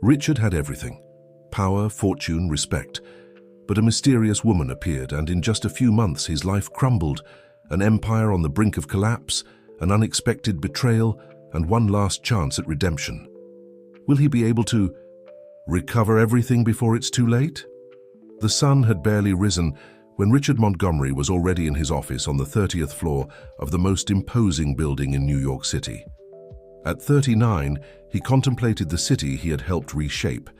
Richard had everything: power, fortune, respect. But a mysterious woman appeared, and in just a few months his life crumbled, an empire on the brink of collapse, an unexpected betrayal, and one last chance at redemption. Will he be able to recover everything before it's too late? The sun had barely risen when Richard Montgomery was already in his office on the 30th floor of the most imposing building in New York City. At 39, he contemplated the city he had helped reshape.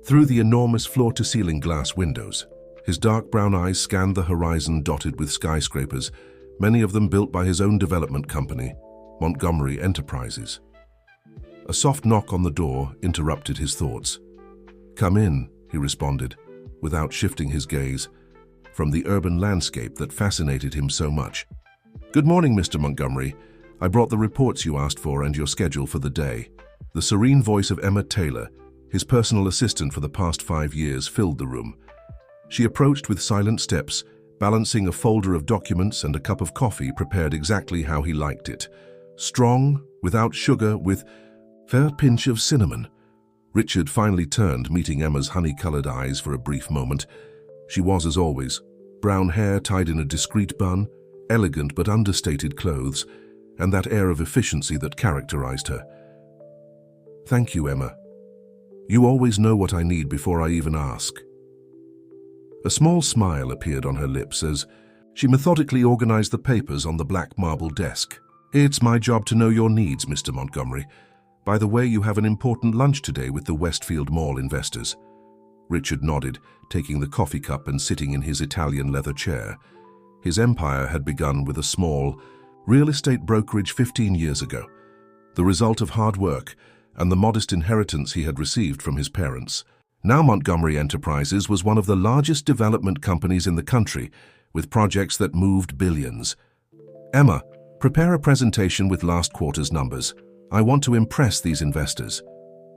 Through the enormous floor-to-ceiling glass windows, his dark brown eyes scanned the horizon dotted with skyscrapers, many of them built by his own development company, Montgomery Enterprises. A soft knock on the door interrupted his thoughts. "Come in," he responded, without shifting his gaze from the urban landscape that fascinated him so much. "Good morning, Mr. Montgomery. I brought the reports you asked for and your schedule for the day." The serene voice of Emma Taylor, his personal assistant for the past 5 years, filled the room. She approached with silent steps, balancing a folder of documents and a cup of coffee prepared exactly how he liked it. Strong, without sugar, with fair pinch of cinnamon. Richard finally turned, meeting Emma's honey-colored eyes for a brief moment. She was, as always, brown hair tied in a discreet bun, elegant but understated clothes, and that air of efficiency that characterized her. "Thank you, Emma. You always know what I need before I even ask." A small smile appeared on her lips as she methodically organized the papers on the black marble desk. "It's my job to know your needs, Mr. Montgomery. By the way, you have an important lunch today with the Westfield Mall investors." Richard nodded, taking the coffee cup and sitting in his Italian leather chair. His empire had begun with a small real estate brokerage 15 years ago, the result of hard work and the modest inheritance he had received from his parents. Now Montgomery Enterprises was one of the largest development companies in the country, with projects that moved billions. "Emma, prepare a presentation with last quarter's numbers. I want to impress these investors."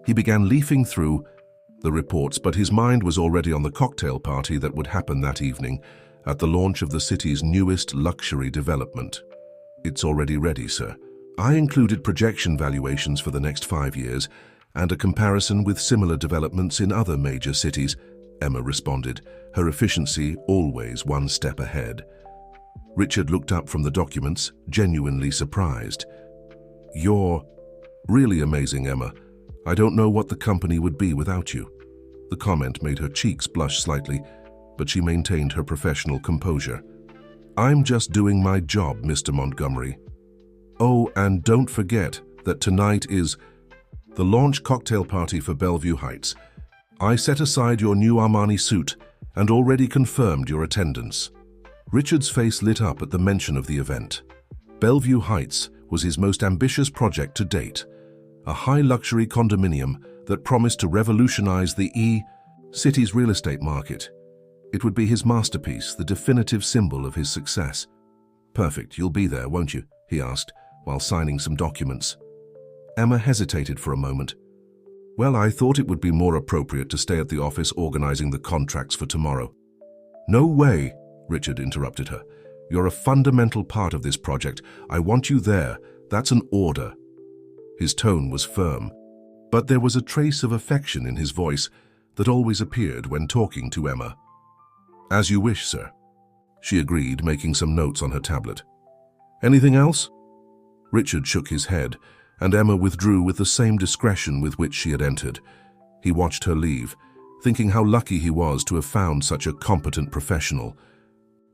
He began leafing through the reports, but his mind was already on the cocktail party that would happen that evening at the launch of the city's newest luxury development. "It's already ready, sir. I included projection valuations for the next 5 years and a comparison with similar developments in other major cities," Emma responded, her efficiency always one step ahead. Richard looked up from the documents, genuinely surprised. "You're really amazing, Emma. I don't know what the company would be without you." The comment made her cheeks blush slightly, but she maintained her professional composure. "I'm just doing my job, Mr. Montgomery. Oh, and don't forget that tonight is the launch cocktail party for Bellevue Heights. I set aside your new Armani suit and already confirmed your attendance." Richard's face lit up at the mention of the event. Bellevue Heights was his most ambitious project to date, a high-luxury condominium that promised to revolutionize the city's real estate market. It would be his masterpiece, the definitive symbol of his success. "Perfect, you'll be there, won't you?" he asked, while signing some documents. Emma hesitated for a moment. "Well, I thought it would be more appropriate to stay at the office organizing the contracts for tomorrow." "No way," Richard interrupted her. "You're a fundamental part of this project. I want you there. That's an order." His tone was firm, but there was a trace of affection in his voice that always appeared when talking to Emma. "As you wish, sir," she agreed, making some notes on her tablet. "Anything else?" Richard shook his head, and Emma withdrew with the same discretion with which she had entered. He watched her leave, thinking how lucky he was to have found such a competent professional.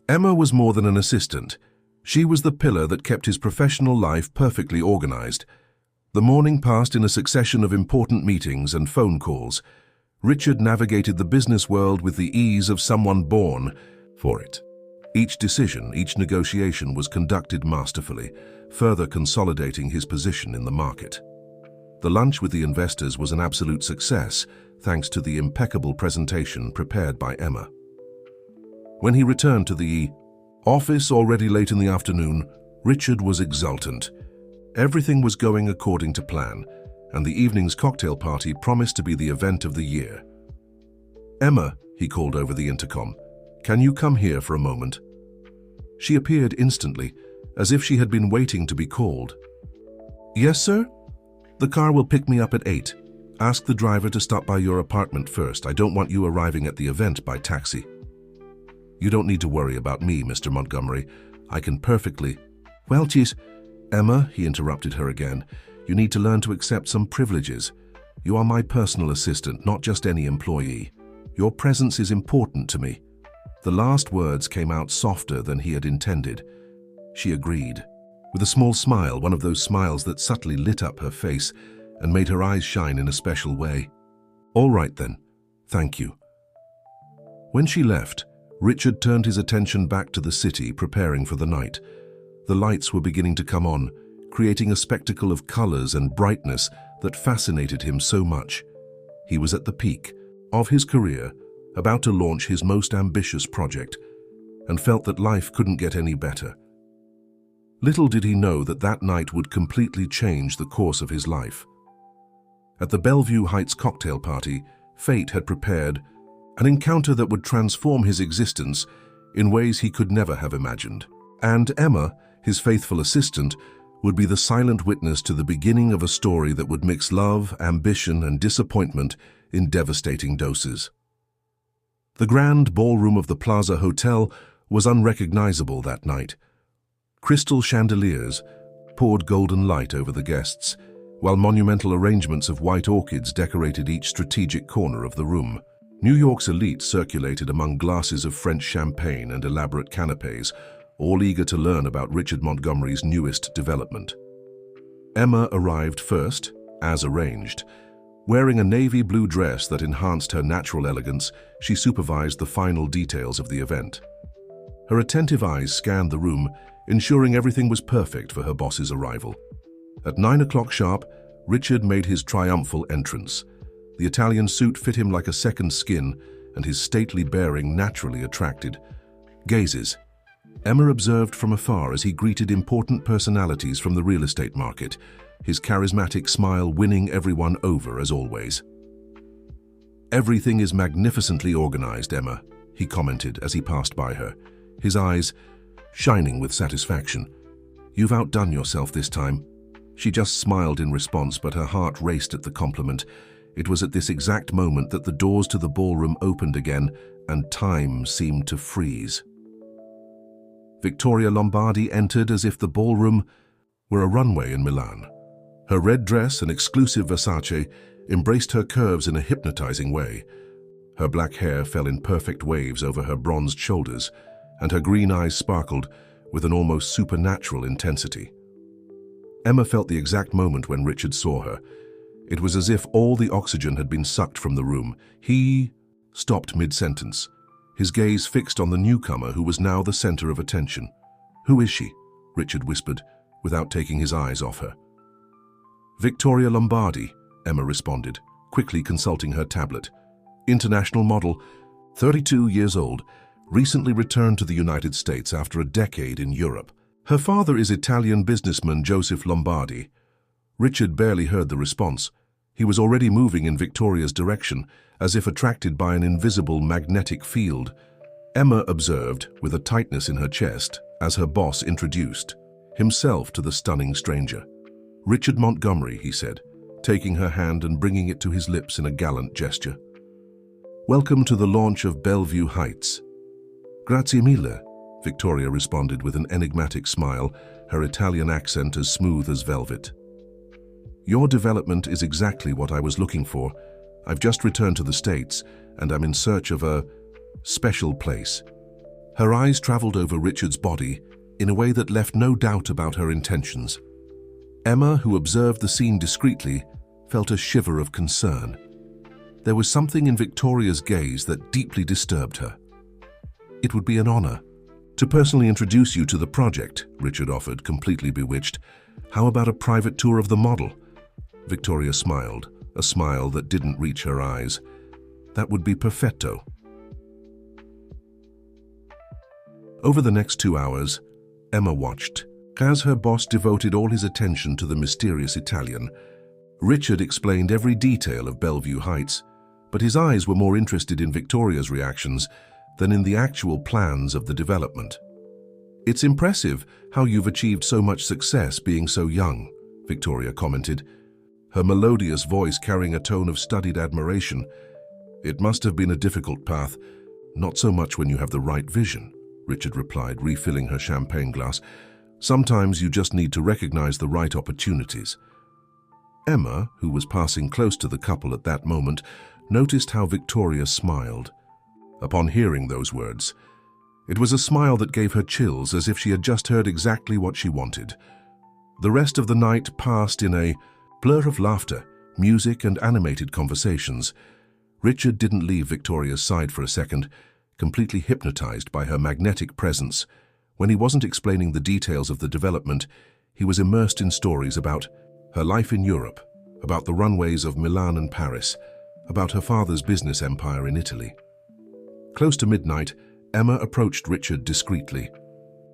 Emma was more than an assistant. She was the pillar that kept his professional life perfectly organized. The morning passed in a succession of important meetings and phone calls. Richard navigated the business world with the ease of someone born for it. Each decision, each negotiation was conducted masterfully, further consolidating his position in the market. The lunch with the investors was an absolute success, thanks to the impeccable presentation prepared by Emma. When he returned to the office already late in the afternoon, Richard was exultant. Everything was going according to plan, and the evening's cocktail party promised to be the event of the year. "Emma," he called over the intercom, "can you come here for a moment?" She appeared instantly, as if she had been waiting to be called. "Yes, sir? The car will pick me up at 8. Ask the driver to stop by your apartment first. I don't want you arriving at the event by taxi. You don't need to worry about me, Mr. Montgomery. I can perfectly... Well, geez, Emma, he interrupted her again, you need to learn to accept some privileges. You are my personal assistant, not just any employee. Your presence is important to me. The last words came out softer than he had intended. She agreed, with a small smile, one of those smiles that subtly lit up her face and made her eyes shine in a special way. All right then, thank you. When she left, Richard turned his attention back to the city, preparing for the night. The lights were beginning to come on, creating a spectacle of colors and brightness that fascinated him so much. He was at the peak of his career, about to launch his most ambitious project, and felt that life couldn't get any better. Little did he know that that night would completely change the course of his life. At the Bellevue Heights cocktail party, fate had prepared an encounter that would transform his existence in ways he could never have imagined. And Emma, his faithful assistant, would be the silent witness to the beginning of a story that would mix love, ambition, and disappointment in devastating doses. The grand ballroom of the Plaza Hotel was unrecognizable that night. Crystal chandeliers poured golden light over the guests, while monumental arrangements of white orchids decorated each strategic corner of the room. New York's elite circulated among glasses of French champagne and elaborate canapes, all eager to learn about Richard Montgomery's newest development. Emma arrived first, as arranged. Wearing a navy blue dress that enhanced her natural elegance, she supervised the final details of the event. Her attentive eyes scanned the room, ensuring everything was perfect for her boss's arrival. At 9 o'clock sharp, Richard made his triumphal entrance. The Italian suit fit him like a second skin, and his stately bearing naturally attracted gazes. Emma observed from afar as he greeted important personalities from the real estate market, his charismatic smile winning everyone over as always. "Everything is magnificently organized, Emma," he commented as he passed by her, his eyes shining with satisfaction. "You've outdone yourself this time." She just smiled in response, but her heart raced at the compliment. It was at this exact moment that the doors to the ballroom opened again and time seemed to freeze. Victoria Lombardi entered as if the ballroom were a runway in Milan. Her red dress and exclusive Versace embraced her curves in a hypnotizing way. Her black hair fell in perfect waves over her bronzed shoulders, and her green eyes sparkled with an almost supernatural intensity. Emma felt the exact moment when Richard saw her. It was as if all the oxygen had been sucked from the room. He stopped mid-sentence, his gaze fixed on the newcomer who was now the center of attention. "Who is she?" Richard whispered, without taking his eyes off her. "Victoria Lombardi," Emma responded, quickly consulting her tablet. "International model, 32 years old, recently returned to the United States after a decade in Europe. Her father is Italian businessman Joseph Lombardi." Richard barely heard the response. He was already moving in Victoria's direction, as if attracted by an invisible magnetic field. Emma observed, with a tightness in her chest, as her boss introduced himself to the stunning stranger. "Richard Montgomery," he said, taking her hand and bringing it to his lips in a gallant gesture. "Welcome to the launch of Bellevue Heights." "Grazie mille," Victoria responded with an enigmatic smile, her Italian accent as smooth as velvet. "Your development is exactly what I was looking for. I've just returned to the States, and I'm in search of a special place." Her eyes traveled over Richard's body in a way that left no doubt about her intentions. Emma, who observed the scene discreetly, felt a shiver of concern. There was something in Victoria's gaze that deeply disturbed her. "It would be an honor to personally introduce you to the project," Richard offered, completely bewitched. "How about a private tour of the model?" Victoria smiled, a smile that didn't reach her eyes. "That would be perfetto." Over the next 2 hours, Emma watched, as her boss devoted all his attention to the mysterious Italian. Richard explained every detail of Bellevue Heights, but his eyes were more interested in Victoria's reactions than in the actual plans of the development. "It's impressive how you've achieved so much success being so young," Victoria commented. her melodious voice carrying a tone of studied admiration. "It must have been a difficult path. Not so much when you have the right vision," Richard replied, refilling her champagne glass. "Sometimes you just need to recognize the right opportunities." Emma, who was passing close to the couple at that moment, noticed how Victoria smiled upon hearing those words. It was a smile that gave her chills, as if she had just heard exactly what she wanted. The rest of the night passed in a blur of laughter, music, and animated conversations. Richard didn't leave Victoria's side for a second, completely hypnotized by her magnetic presence. When he wasn't explaining the details of the development, he was immersed in stories about her life in Europe, about the runways of Milan and Paris, about her father's business empire in Italy. Close to midnight, Emma approached Richard discreetly.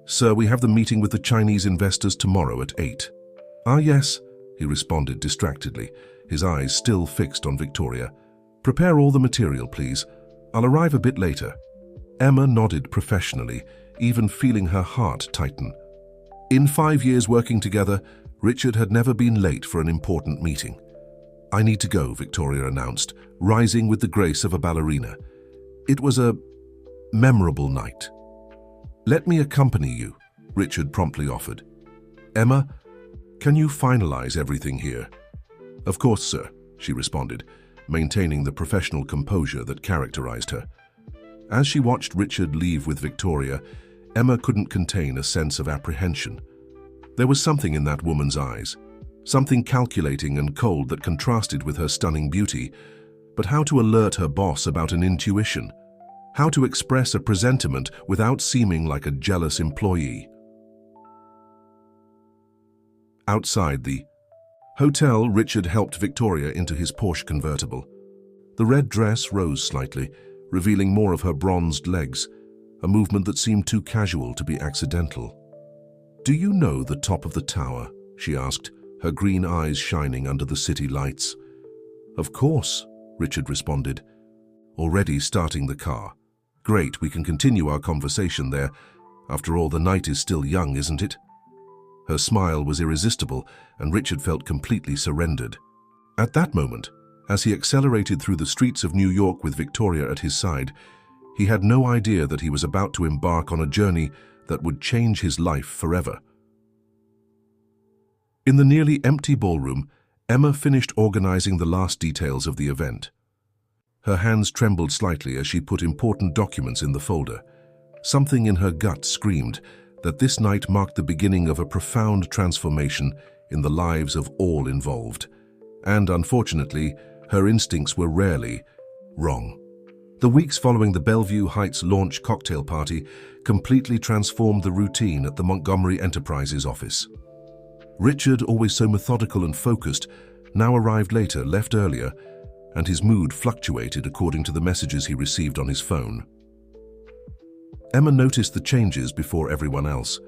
"Sir, we have the meeting with the Chinese investors tomorrow at 8. "Ah, yes," he responded distractedly, his eyes still fixed on Victoria. "Prepare all the material, please. I'll arrive a bit later." Emma nodded professionally, even feeling her heart tighten. In 5 years working together, Richard had never been late for an important meeting. "I need to go," Victoria announced, rising with the grace of a ballerina. "It was a memorable night." "Let me accompany you," Richard promptly offered. "Emma, can you finalize everything here?" "Of course, sir," she responded, maintaining the professional composure that characterized her. As she watched Richard leave with Victoria, Emma couldn't contain a sense of apprehension. There was something in that woman's eyes, something calculating and cold that contrasted with her stunning beauty. But how to alert her boss about an intuition? How to express a presentiment without seeming like a jealous employee? Outside the hotel, Richard helped Victoria into his Porsche convertible. The red dress rose slightly, revealing more of her bronzed legs, a movement that seemed too casual to be accidental. "Do you know the top of the tower?" she asked, her green eyes shining under the city lights. "Of course," Richard responded, already starting the car. "Great, we can continue our conversation there. After all, the night is still young, isn't it?" Her smile was irresistible, and Richard felt completely surrendered. At that moment, as he accelerated through the streets of New York with Victoria at his side, he had no idea that he was about to embark on a journey that would change his life forever. In the nearly empty ballroom, Emma finished organizing the last details of the event. Her hands trembled slightly as she put important documents in the folder. Something in her gut screamed that this night marked the beginning of a profound transformation in the lives of all involved. And unfortunately, her instincts were rarely wrong. The weeks following the Bellevue Heights launch cocktail party completely transformed the routine at the Montgomery Enterprises office. Richard, always so methodical and focused, now arrived later, left earlier, and his mood fluctuated according to the messages he received on his phone. Emma noticed the changes before everyone else.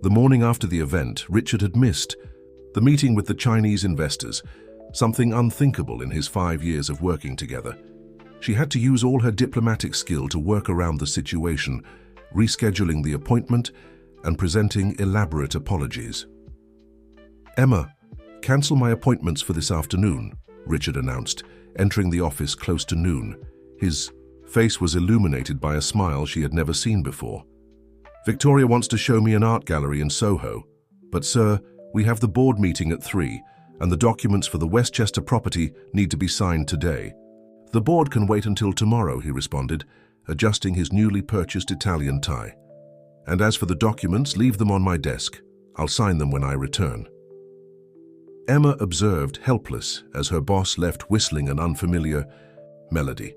The morning after the event, Richard had missed the meeting with the Chinese investors, something unthinkable in his 5 years of working together. She had to use all her diplomatic skill to work around the situation, rescheduling the appointment and presenting elaborate apologies. "Emma, cancel my appointments for this afternoon," Richard announced, entering the office close to noon. His face was illuminated by a smile she had never seen before. "Victoria wants to show me an art gallery in Soho. But sir, we have the board meeting at 3, and the documents for the Westchester property need to be signed today." "The board can wait until tomorrow," he responded, adjusting his newly purchased Italian tie. "And as for the documents, leave them on my desk. I'll sign them when I return." Emma observed, helpless, as her boss left whistling an unfamiliar melody.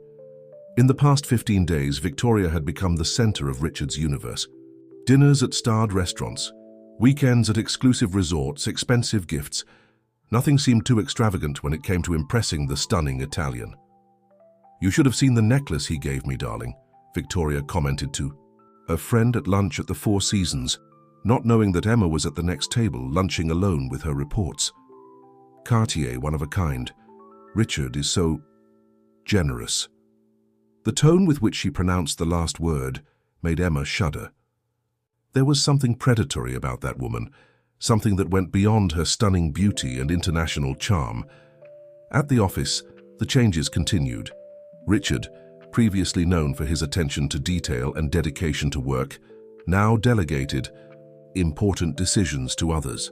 In the past 15 days, Victoria had become the center of Richard's universe. Dinners at starred restaurants, weekends at exclusive resorts, expensive gifts. Nothing seemed too extravagant when it came to impressing the stunning Italian. "You should have seen the necklace he gave me, darling," Victoria commented to a friend at lunch at the Four Seasons, not knowing that Emma was at the next table, lunching alone with her reports. "Cartier, one of a kind. Richard is so generous." The tone with which she pronounced the last word made Emma shudder. There was something predatory about that woman, something that went beyond her stunning beauty and international charm, At the office, the changes continued. Richard, previously known for his attention to detail and dedication to work, now delegated important decisions to others.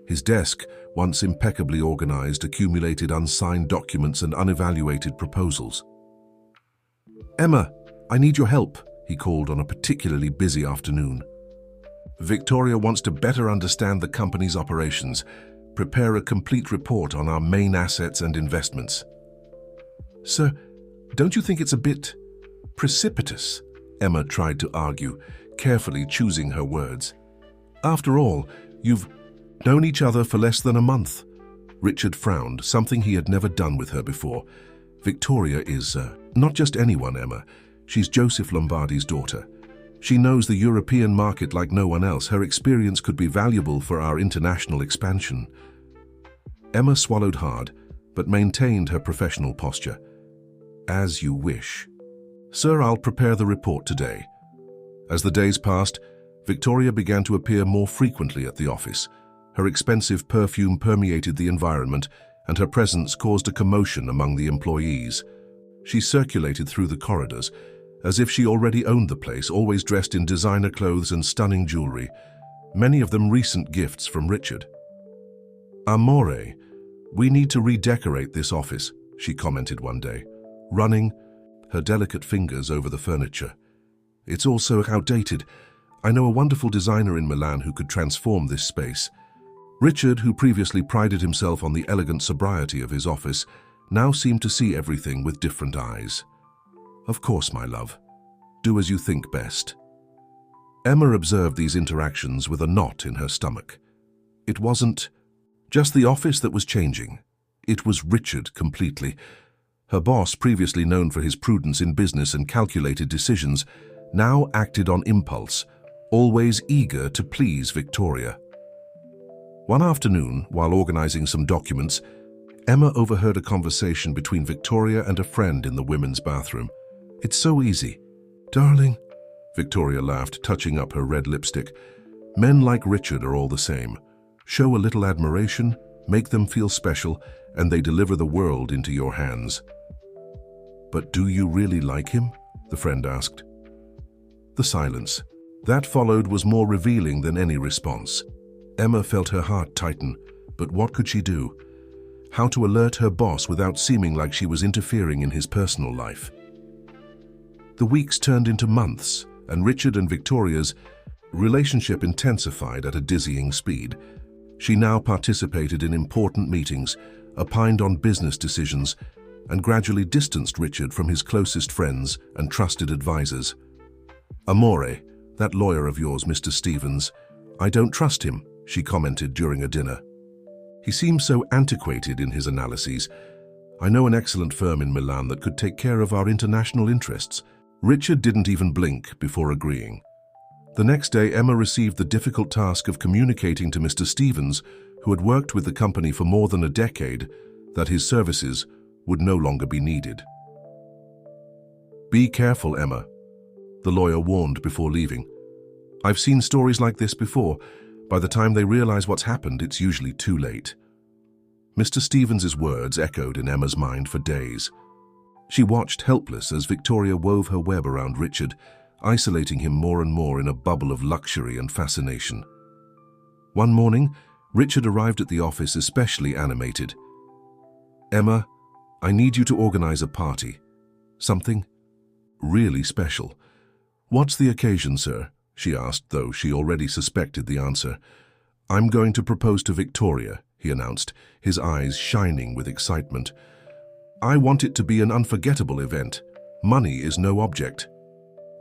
His desk, once impeccably organized, accumulated unsigned documents and unevaluated proposals. "Emma, I need your help," he called on a particularly busy afternoon. "Victoria wants to better understand the company's operations, prepare a complete report on our main assets and investments." "Sir, don't you think it's a bit precipitous?" Emma tried to argue, carefully choosing her words. "After all, you've known each other for less than a month." Richard frowned, something he had never done with her before. "Victoria is not just anyone, Emma. She's Joseph Lombardi's daughter. She knows the European market like no one else. Her experience could be valuable for our international expansion." Emma swallowed hard, but maintained her professional posture. "As you wish. Sir, I'll prepare the report today." As the days passed, Victoria began to appear more frequently at the office. Her expensive perfume permeated the environment, and her presence caused a commotion among the employees. She circulated through the corridors, as if she already owned the place, always dressed in designer clothes and stunning jewelry, many of them recent gifts from Richard. "Amore, we need to redecorate this office," she commented one day, running her delicate fingers over the furniture. "It's all so outdated. I know a wonderful designer in Milan who could transform this space." Richard, who previously prided himself on the elegant sobriety of his office, now seemed to see everything with different eyes. "Of course, my love. Do as you think best." Emma observed these interactions with a knot in her stomach. It wasn't just the office that was changing. It was Richard completely. Her boss, previously known for his prudence in business and calculated decisions, now acted on impulse, always eager to please Victoria. One afternoon, while organizing some documents, Emma overheard a conversation between Victoria and a friend in the women's bathroom. "It's so easy." "Darling," Victoria laughed, touching up her red lipstick. "Men like Richard are all the same. Show a little admiration, make them feel special, and they deliver the world into your hands." "But do you really like him?" the friend asked. The silence that followed was more revealing than any response. Emma felt her heart tighten, but what could she do? How to alert her boss without seeming like she was interfering in his personal life? The weeks turned into months, and Richard and Victoria's relationship intensified at a dizzying speed. She now participated in important meetings, opined on business decisions, and gradually distanced Richard from his closest friends and trusted advisors. "Amore, that lawyer of yours, Mr. Stevens, I don't trust him," she commented during a dinner. "He seems so antiquated in his analyses. I know an excellent firm in Milan that could take care of our international interests." Richard didn't even blink before agreeing. The next day, Emma received the difficult task of communicating to Mr. Stevens, who had worked with the company for more than a decade, that his services would no longer be needed. "Be careful, Emma," the lawyer warned before leaving. "I've seen stories like this before. By the time they realize what's happened, it's usually too late." Mr. Stevens's words echoed in Emma's mind for days. She watched helpless as Victoria wove her web around Richard, isolating him more and more in a bubble of luxury and fascination. One morning, Richard arrived at the office especially animated. "Emma, I need you to organize a party. Something really special." "What's the occasion, sir?" she asked, though she already suspected the answer. "I'm going to propose to Victoria," he announced, his eyes shining with excitement. "I want it to be an unforgettable event. Money is no object."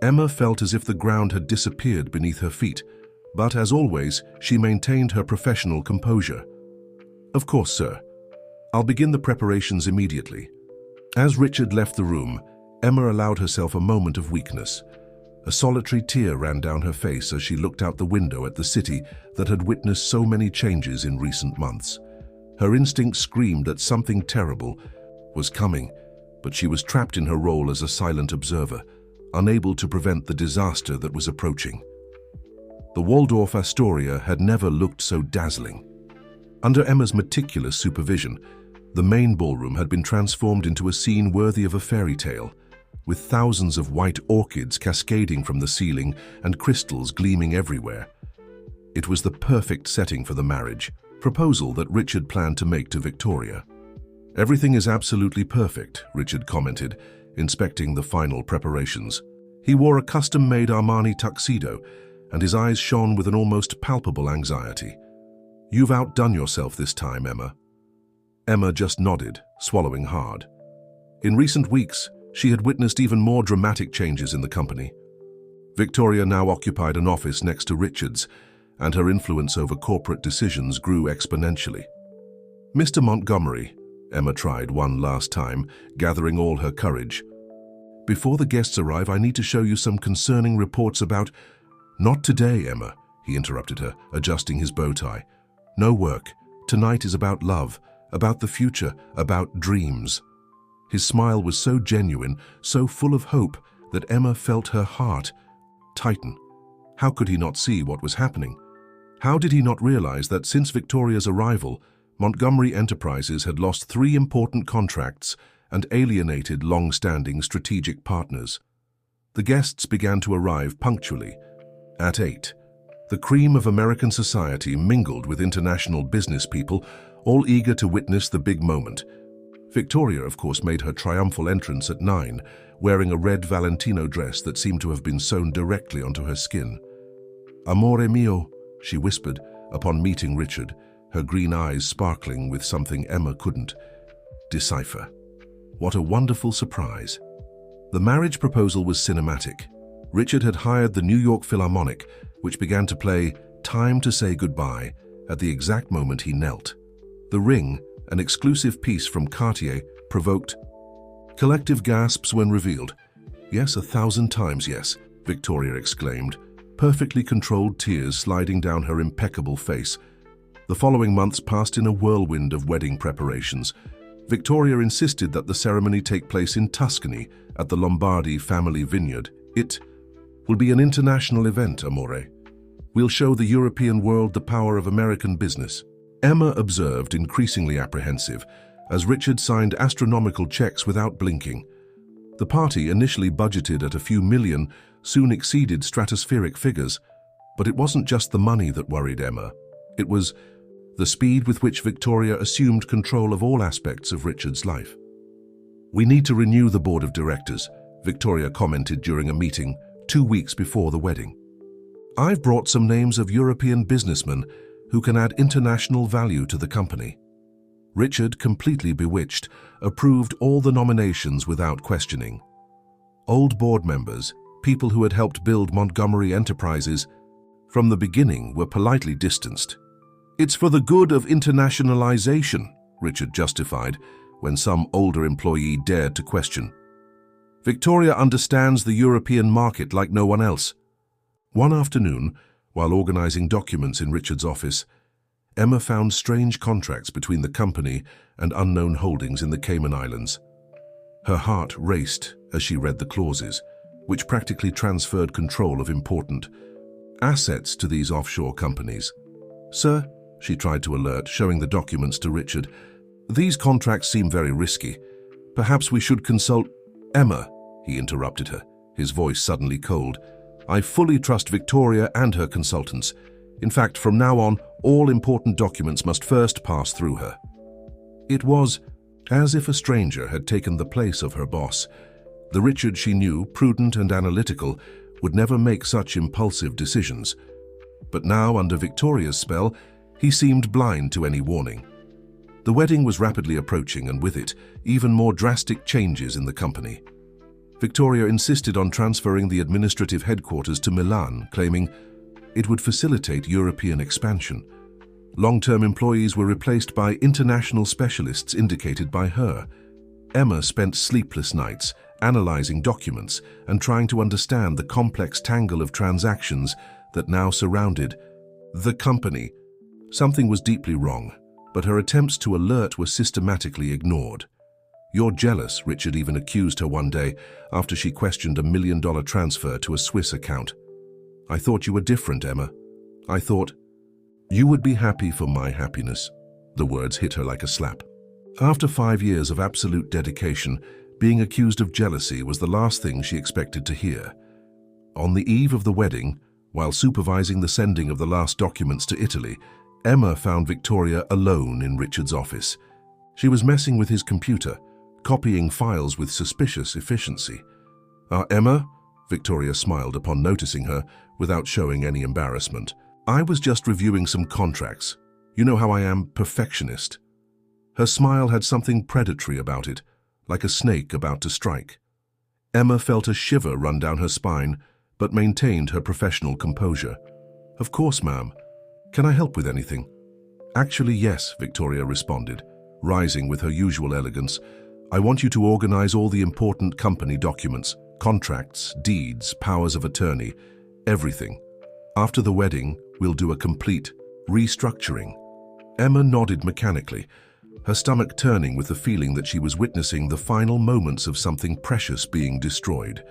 Emma felt as if the ground had disappeared beneath her feet, but as always, she maintained her professional composure. "Of course, sir. I'll begin the preparations immediately." As Richard left the room, Emma allowed herself a moment of weakness. A solitary tear ran down her face as she looked out the window at the city that had witnessed so many changes in recent months. Her instinct screamed that something terrible was coming, but she was trapped in her role as a silent observer, unable to prevent the disaster that was approaching. The Waldorf Astoria had never looked so dazzling. Under Emma's meticulous supervision, The main ballroom had been transformed into a scene worthy of a fairy tale, with thousands of white orchids cascading from the ceiling and crystals gleaming everywhere. It was the perfect setting for the marriage proposal that Richard planned to make to Victoria. "Everything is absolutely perfect," Richard commented, inspecting the final preparations. He wore a custom-made Armani tuxedo, and his eyes shone with an almost palpable anxiety. "You've outdone yourself this time, Emma." Emma just nodded, swallowing hard. In recent weeks, she had witnessed even more dramatic changes in the company. Victoria now occupied an office next to Richard's, and her influence over corporate decisions grew exponentially. "Mr. Montgomery," Emma tried one last time, gathering all her courage. "Before the guests arrive, I need to show you some concerning reports about—" "Not today, Emma," he interrupted her, adjusting his bow tie. "No work. Tonight is about love, about the future, about dreams." His smile was so genuine, so full of hope, that Emma felt her heart tighten. How could he not see what was happening? How did he not realize that since Victoria's arrival, Montgomery Enterprises had lost 3 important contracts and alienated long-standing strategic partners? The guests began to arrive punctually. At 8, the cream of American society mingled with international business people, all eager to witness the big moment. Victoria, of course, made her triumphal entrance at 9, wearing a red Valentino dress that seemed to have been sewn directly onto her skin. "Amore mio," she whispered upon meeting Richard, her green eyes sparkling with something Emma couldn't decipher. What a wonderful surprise. The marriage proposal was cinematic. Richard had hired the New York Philharmonic, which began to play "Time to Say Goodbye" at the exact moment he knelt. The ring, an exclusive piece from Cartier, provoked collective gasps when revealed. "Yes, 1,000 times yes," Victoria exclaimed, perfectly controlled tears sliding down her impeccable face. The following months passed in a whirlwind of wedding preparations. Victoria insisted that the ceremony take place in Tuscany at the Lombardi family vineyard. "It will be an international event, Amore. We'll show the European world the power of American business." Emma observed, increasingly apprehensive, as Richard signed astronomical checks without blinking. The party, initially budgeted at a few million, soon exceeded stratospheric figures. But it wasn't just the money that worried Emma. It was the speed with which Victoria assumed control of all aspects of Richard's life. "We need to renew the board of directors," Victoria commented during a meeting 2 weeks before the wedding. "I've brought some names of European businessmen who can add international value to the company." Richard, completely bewitched, approved all the nominations without questioning. Old board members, people who had helped build Montgomery Enterprises, from the beginning were politely distanced. "It's for the good of internationalization," Richard justified, when some older employee dared to question. "Victoria understands the European market like no one else." One afternoon, while organizing documents in Richard's office, Emma found strange contracts between the company and unknown holdings in the Cayman Islands. Her heart raced as she read the clauses, which practically transferred control of important assets to these offshore companies. "Sir," she tried to alert, showing the documents to Richard, "these contracts seem very risky. Perhaps we should consult—" "Emma," he interrupted her, his voice suddenly cold, "I fully trust Victoria and her consultants. In fact, from now on, all important documents must first pass through her." It was as if a stranger had taken the place of her boss. The Richard she knew, prudent and analytical, would never make such impulsive decisions. But now, under Victoria's spell, he seemed blind to any warning. The wedding was rapidly approaching, and with it, even more drastic changes in the company. Victoria insisted on transferring the administrative headquarters to Milan, claiming it would facilitate European expansion. Long-term employees were replaced by international specialists indicated by her. Emma spent sleepless nights analyzing documents and trying to understand the complex tangle of transactions that now surrounded the company. Something was deeply wrong, but her attempts to alert were systematically ignored. "You're jealous," Richard even accused her one day after she questioned a $1 million transfer to a Swiss account. "I thought you were different, Emma. I thought you would be happy for my happiness." The words hit her like a slap. After 5 years of absolute dedication, being accused of jealousy was the last thing she expected to hear. On the eve of the wedding, while supervising the sending of the last documents to Italy, Emma found Victoria alone in Richard's office. She was messing with his computer, copying files with suspicious efficiency. Emma?" Victoria smiled upon noticing her, without showing any embarrassment. "I was just reviewing some contracts. You know how I am, perfectionist." Her smile had something predatory about it, like a snake about to strike. Emma felt a shiver run down her spine, but maintained her professional composure. "Of course, ma'am. Can I help with anything?" "Actually, yes," Victoria responded, rising with her usual elegance. "I want you to organize all the important company documents, contracts, deeds, powers of attorney, everything. After the wedding, we'll do a complete restructuring." Emma nodded mechanically, her stomach turning with the feeling that she was witnessing the final moments of something precious being destroyed.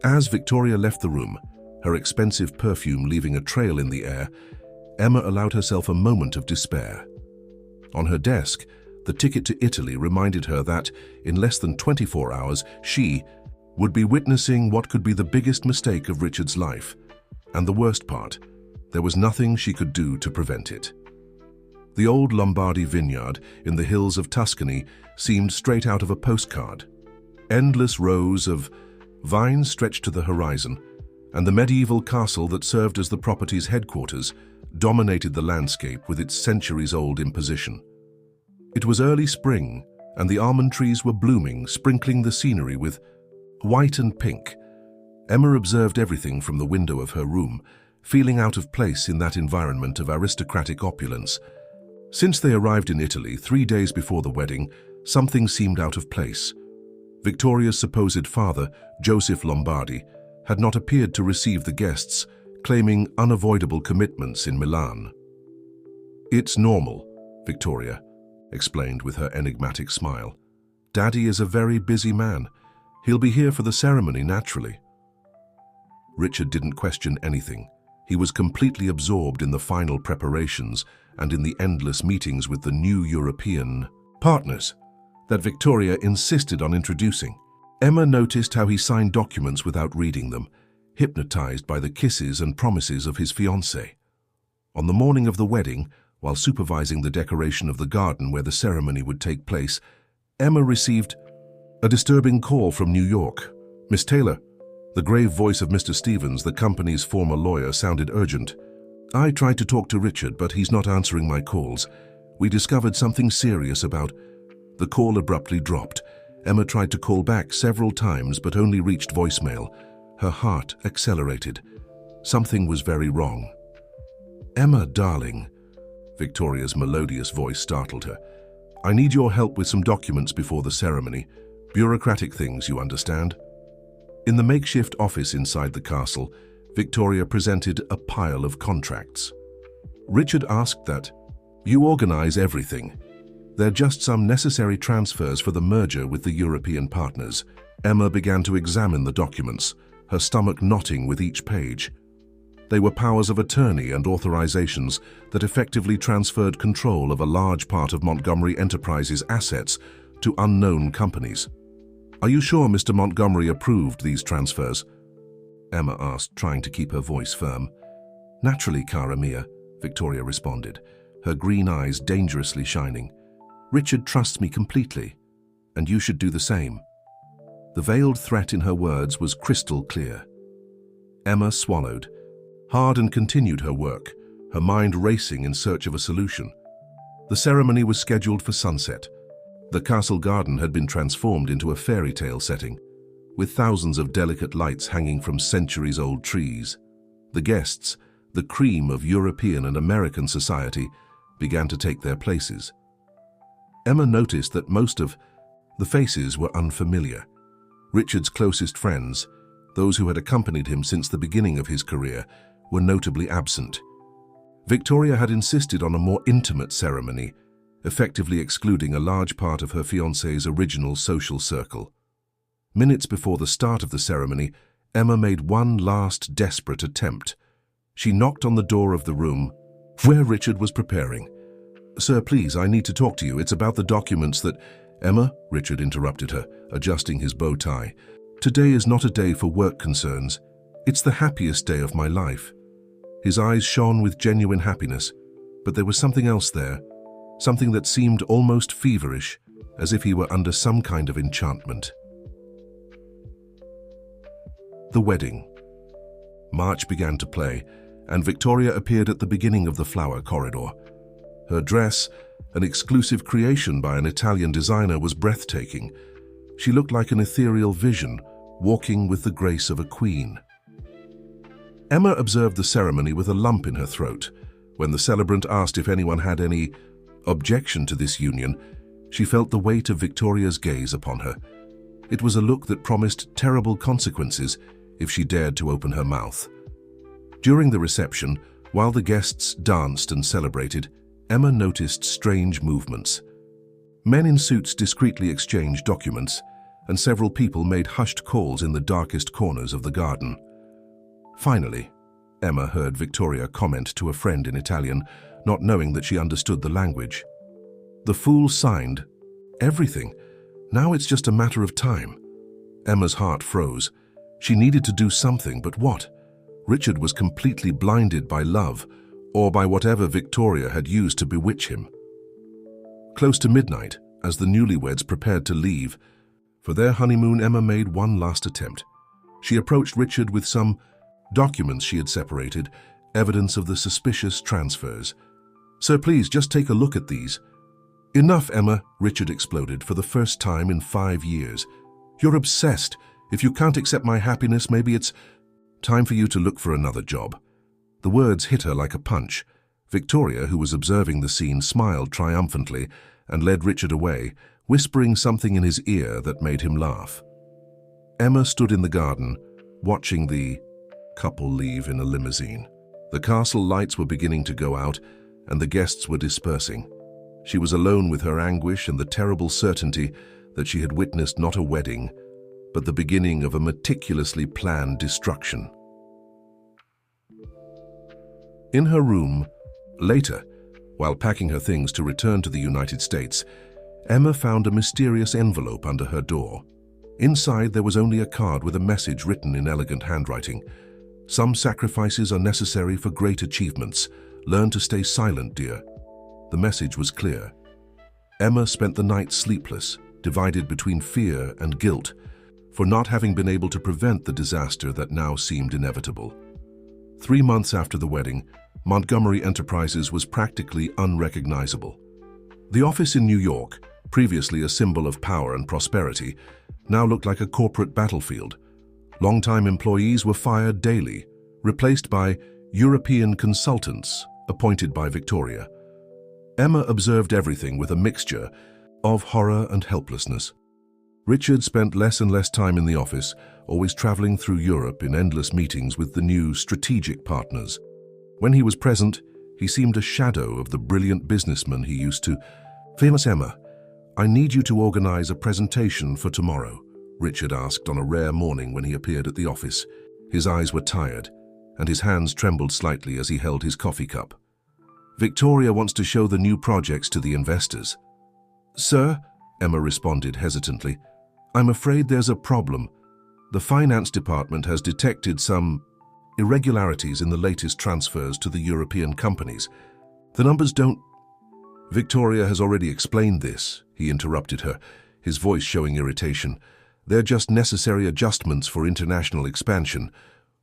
As Victoria left the room, her expensive perfume leaving a trail in the air, Emma allowed herself a moment of despair. On her desk, the ticket to Italy reminded her that, in less than 24 hours, she would be witnessing what could be the biggest mistake of Richard's life. And the worst part, there was nothing she could do to prevent it. The old Lombardy vineyard in the hills of Tuscany seemed straight out of a postcard. Endless rows of vines stretched to the horizon, and the medieval castle that served as the property's headquarters dominated the landscape with its centuries-old imposition. It was early spring, and the almond trees were blooming, sprinkling the scenery with white and pink. Emma observed everything from the window of her room, feeling out of place in that environment of aristocratic opulence. Since they arrived in Italy 3 days before the wedding, something seemed out of place. Victoria's supposed father, Joseph Lombardi, had not appeared to receive the guests, claiming unavoidable commitments in Milan. "It's normal," Victoria explained with her enigmatic smile. "Daddy is a very busy man. He'll be here for the ceremony naturally." Richard didn't question anything. He was completely absorbed in the final preparations and in the endless meetings with the new European partners that Victoria insisted on introducing. Emma noticed how he signed documents without reading them, hypnotized by the kisses and promises of his fiancée. On the morning of the wedding, while supervising the decoration of the garden where the ceremony would take place, Emma received a disturbing call from New York. "Miss Taylor." The grave voice of Mr. Stevens, the company's former lawyer, sounded urgent. "I tried to talk to Richard, but he's not answering my calls. We discovered something serious about—" The call abruptly dropped. Emma tried to call back several times, but only reached voicemail. Her heart accelerated. Something was very wrong. "Emma, darling," Victoria's melodious voice startled her. "I need your help with some documents before the ceremony. Bureaucratic things, you understand." In the makeshift office inside the castle, Victoria presented a pile of contracts. Richard asked that, "You organize everything. They're just some necessary transfers for the merger with the European partners." Emma began to examine the documents, her stomach knotting with each page. They were powers of attorney and authorizations that effectively transferred control of a large part of Montgomery Enterprises' assets to unknown companies. "Are you sure Mr. Montgomery approved these transfers?" Emma asked, trying to keep her voice firm. "Naturally, cara mia," Victoria responded, her green eyes dangerously shining. "Richard trusts me completely, and you should do the same." The veiled threat in her words was crystal clear. Emma swallowed hard and continued her work, her mind racing in search of a solution. The ceremony was scheduled for sunset. The castle garden had been transformed into a fairy tale setting, with thousands of delicate lights hanging from centuries-old trees. The guests, the cream of European and American society, began to take their places. Emma noticed that most of the faces were unfamiliar. Richard's closest friends, those who had accompanied him since the beginning of his career, were notably absent. Victoria had insisted on a more intimate ceremony, effectively excluding a large part of her fiancé's original social circle. Minutes before the start of the ceremony, Emma made one last desperate attempt. She knocked on the door of the room where Richard was preparing. Sir, please, I need to talk to you. It's about the documents that... Emma, Richard interrupted her, adjusting his bow tie. Today is not a day for work concerns. It's the happiest day of my life. His eyes shone with genuine happiness, but there was something else there, something that seemed almost feverish, as if he were under some kind of enchantment. The wedding. March began to play, and Victoria appeared at the beginning of the flower corridor. Her dress, an exclusive creation by an Italian designer, was breathtaking. She looked like an ethereal vision, walking with the grace of a queen. Emma observed the ceremony with a lump in her throat. When the celebrant asked if anyone had any objection to this union, she felt the weight of Victoria's gaze upon her. It was a look that promised terrible consequences if she dared to open her mouth. During the reception, while the guests danced and celebrated, Emma noticed strange movements. Men in suits discreetly exchanged documents, and several people made hushed calls in the darkest corners of the garden. Finally, Emma heard Victoria comment to a friend in Italian, not knowing that she understood the language. The fool signed. Everything. Now it's just a matter of time. Emma's heart froze. She needed to do something, but what? Richard was completely blinded by love, or by whatever Victoria had used to bewitch him. Close to midnight, as the newlyweds prepared to leave, for their honeymoon, Emma made one last attempt. She approached Richard with some documents she had separated, evidence of the suspicious transfers. "Sir, please, just take a look at these." "Enough, Emma," Richard exploded for the first time in 5 years. "You're obsessed. If you can't accept my happiness, maybe it's time for you to look for another job." The words hit her like a punch. Victoria, who was observing the scene, smiled triumphantly and led Richard away, whispering something in his ear that made him laugh. Emma stood in the garden, watching the couple leave in a limousine. The castle lights were beginning to go out, and the guests were dispersing. She was alone with her anguish and the terrible certainty that she had witnessed not a wedding, but the beginning of a meticulously planned destruction. In her room, later, while packing her things to return to the United States, Emma found a mysterious envelope under her door. Inside, there was only a card with a message written in elegant handwriting. "Some sacrifices are necessary for great achievements. Learn to stay silent, dear." The message was clear. Emma spent the night sleepless, divided between fear and guilt, for not having been able to prevent the disaster that now seemed inevitable. 3 months after the wedding, Montgomery Enterprises was practically unrecognizable. The office in New York, previously a symbol of power and prosperity, now looked like a corporate battlefield. Longtime employees were fired daily, replaced by European consultants appointed by Victoria. Emma observed everything with a mixture of horror and helplessness. Richard spent less and less time in the office, always traveling through Europe in endless meetings with the new strategic partners. When he was present, he seemed a shadow of the brilliant businessman he used to. "Famous Emma, I need you to organize a presentation for tomorrow," Richard asked on a rare morning when he appeared at the office. His eyes were tired, and his hands trembled slightly as he held his coffee cup. "Victoria wants to show the new projects to the investors." "Sir," Emma responded hesitantly, "I'm afraid there's a problem. The finance department has detected some irregularities in the latest transfers to the European companies. The numbers don't—" "Victoria has already explained this," he interrupted her, his voice showing irritation. "They're just necessary adjustments for international expansion.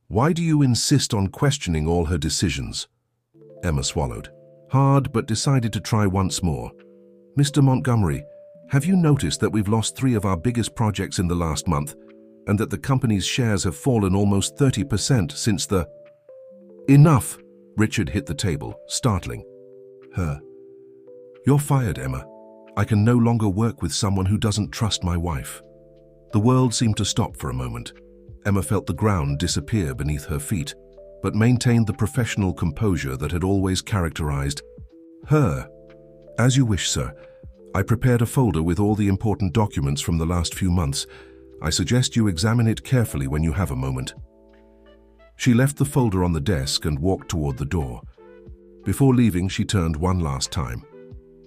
Why do you insist on questioning all her decisions?" Emma swallowed hard, but decided to try once more. "Mr. Montgomery, have you noticed that we've lost 3 of our biggest projects in the last month, and that the company's shares have fallen almost 30% since the—" "Enough!" Richard hit the table, startling her. "You're fired, Emma. I can no longer work with someone who doesn't trust my wife." The world seemed to stop for a moment. Emma felt the ground disappear beneath her feet, but maintained the professional composure that had always characterized her. "As you wish, sir. I prepared a folder with all the important documents from the last few months. I suggest you examine it carefully when you have a moment." She left the folder on the desk and walked toward the door. Before leaving, she turned one last time.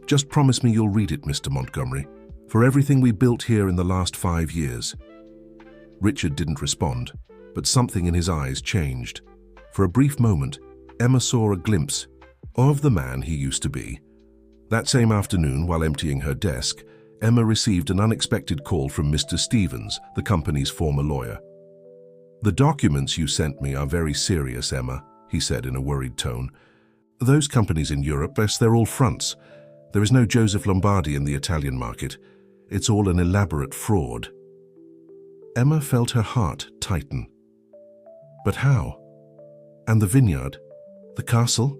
Just promise me you'll read it, Mr. Montgomery, for everything we built here in the last 5 years." Richard didn't respond, but something in his eyes changed. For a brief moment, Emma saw a glimpse of the man he used to be. That same afternoon, while emptying her desk, Emma received an unexpected call from Mr. Stevens, the company's former lawyer. "The documents you sent me are very serious, Emma," he said in a worried tone. "Those companies in Europe, yes, they're all fronts. There is no Joseph Lombardi in the Italian market. It's all an elaborate fraud." Emma felt her heart tighten. But how? And the vineyard? The castle?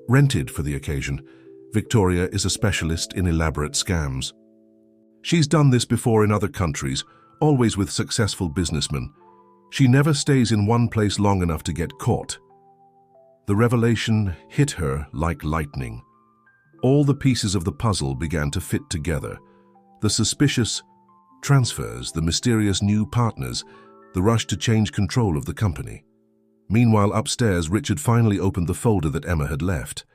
Rented for the occasion, Victoria is a specialist in elaborate scams. She's done this before in other countries, always with successful businessmen. She never stays in one place long enough to get caught. The revelation hit her like lightning. All the pieces of the puzzle began to fit together. The suspicious transfers, the mysterious new partners, the rush to change control of the company. Meanwhile, upstairs, Richard finally opened the folder that Emma had left.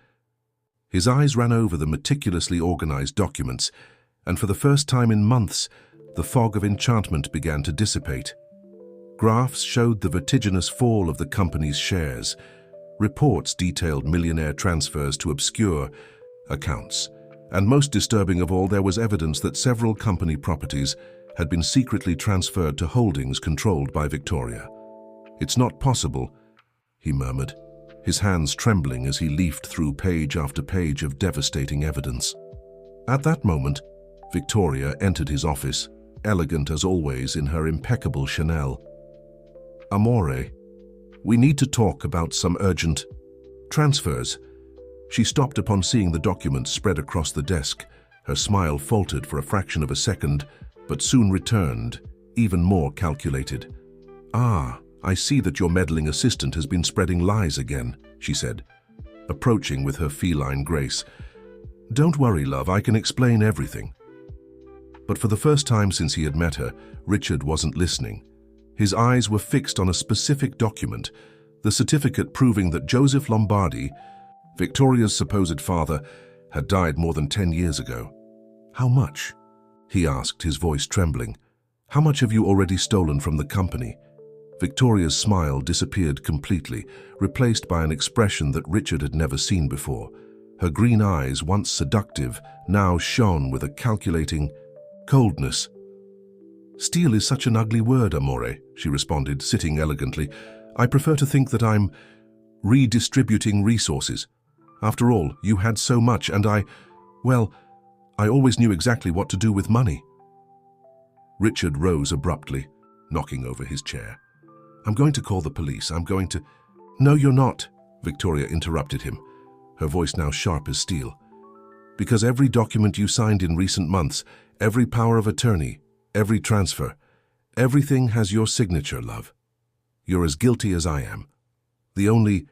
His eyes ran over the meticulously organized documents, and for the first time in months, the fog of enchantment began to dissipate. Graphs showed the vertiginous fall of the company's shares. Reports detailed millionaire transfers to obscure accounts. And most disturbing of all, there was evidence that several company properties had been secretly transferred to holdings controlled by Victoria. "It's not possible," he murmured, his hands trembling as he leafed through page after page of devastating evidence. At that moment, Victoria entered his office, elegant as always in her impeccable Chanel. "Amore, we need to talk about some urgent transfers." She stopped upon seeing the documents spread across the desk. Her smile faltered for a fraction of a second, but soon returned, even more calculated. "Ah, I see that your meddling assistant has been spreading lies again," she said, approaching with her feline grace. "Don't worry, love, I can explain everything." But for the first time since he had met her, Richard wasn't listening. His eyes were fixed on a specific document, the certificate proving that Joseph Lombardi, Victoria's supposed father, had died more than 10 years ago. "How much?" he asked, his voice trembling. "How much have you already stolen from the company?" Victoria's smile disappeared completely, replaced by an expression that Richard had never seen before. Her green eyes, once seductive, now shone with a calculating coldness. "Steal is such an ugly word, Amore," she responded, sitting elegantly. "I prefer to think that I'm redistributing resources. After all, you had so much, and I always knew exactly what to do with money." Richard rose abruptly, knocking over his chair. "I'm going to call the police. I'm going to—" "No, you're not," Victoria interrupted him, her voice now sharp as steel. "Because every document you signed in recent months, every power of attorney, every transfer, everything has your signature, love. You're as guilty as I am. The only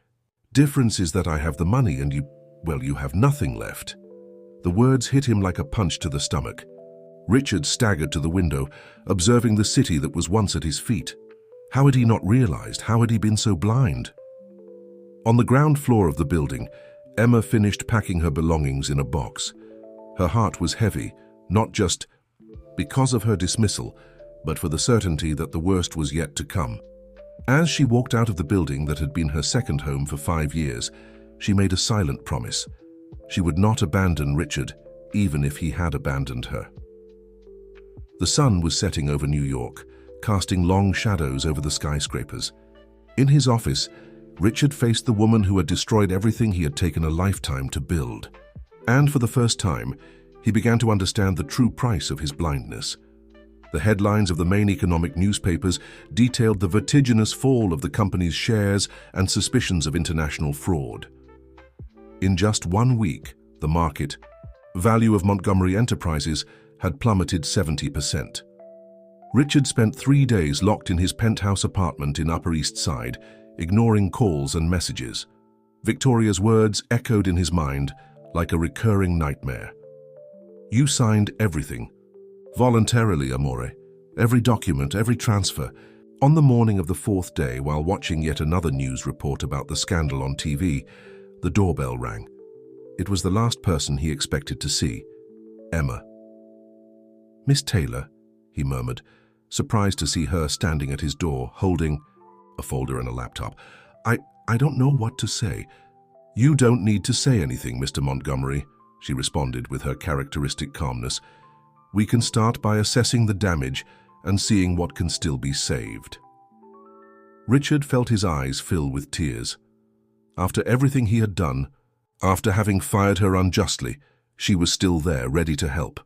difference is that I have the money and you have nothing left." The words hit him like a punch to the stomach. Richard staggered to the window, observing the city that was once at his feet. How had he not realized? How had he been so blind? On the ground floor of the building, Emma finished packing her belongings in a box. Her heart was heavy, not just because of her dismissal, but for the certainty that the worst was yet to come. As she walked out of the building that had been her second home for 5 years, she made a silent promise. She would not abandon Richard, even if he had abandoned her. The sun was setting over New York, casting long shadows over the skyscrapers. In his office, Richard faced the woman who had destroyed everything he had taken a lifetime to build. And for the first time, he began to understand the true price of his blindness. The headlines of the main economic newspapers detailed the vertiginous fall of the company's shares and suspicions of international fraud. In just 1 week, the market value of Montgomery Enterprises had plummeted 70%. Richard spent 3 days locked in his penthouse apartment in Upper East Side, ignoring calls and messages. Victoria's words echoed in his mind like a recurring nightmare. "You signed everything. Voluntarily, Amore. Every document, every transfer." On the morning of the 4th day, while watching yet another news report about the scandal on TV, the doorbell rang. It was the last person he expected to see, Emma. "Miss Taylor," he murmured, surprised to see her standing at his door, holding a folder and a laptop. I don't know what to say." "You don't need to say anything, Mr. Montgomery," she responded with her characteristic calmness. "We can start by assessing the damage and seeing what can still be saved." Richard felt his eyes fill with tears. After everything he had done, after having fired her unjustly, she was still there, ready to help.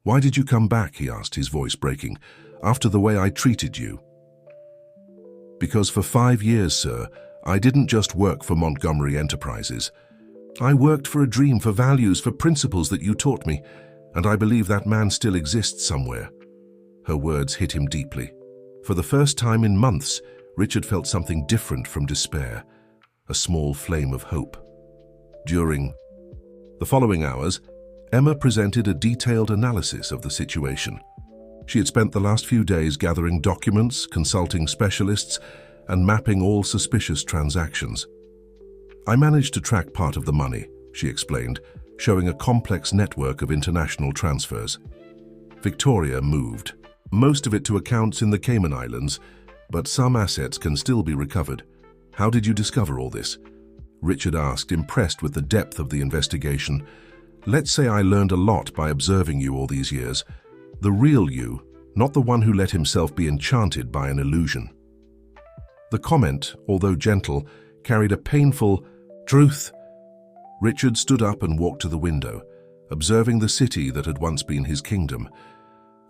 "Why did you come back?" he asked, his voice breaking. "After the way I treated you." "Because for 5 years, sir, I didn't just work for Montgomery Enterprises. I worked for a dream, for values, for principles that you taught me, and I believe that man still exists somewhere." Her words hit him deeply. For the first time in months, Richard felt something different from despair, a small flame of hope. During the following hours, Emma presented a detailed analysis of the situation. She had spent the last few days gathering documents, consulting specialists, and mapping all suspicious transactions. "I managed to track part of the money," she explained, showing a complex network of international transfers. Victoria moved, most of it to accounts in the Cayman Islands, but some assets can still be recovered. "How did you discover all this?" Richard asked, impressed with the depth of the investigation. "Let's say I learned a lot by observing you all these years. The real you, not the one who let himself be enchanted by an illusion." The comment, although gentle, carried a painful truth. Richard stood up and walked to the window, observing the city that had once been his kingdom.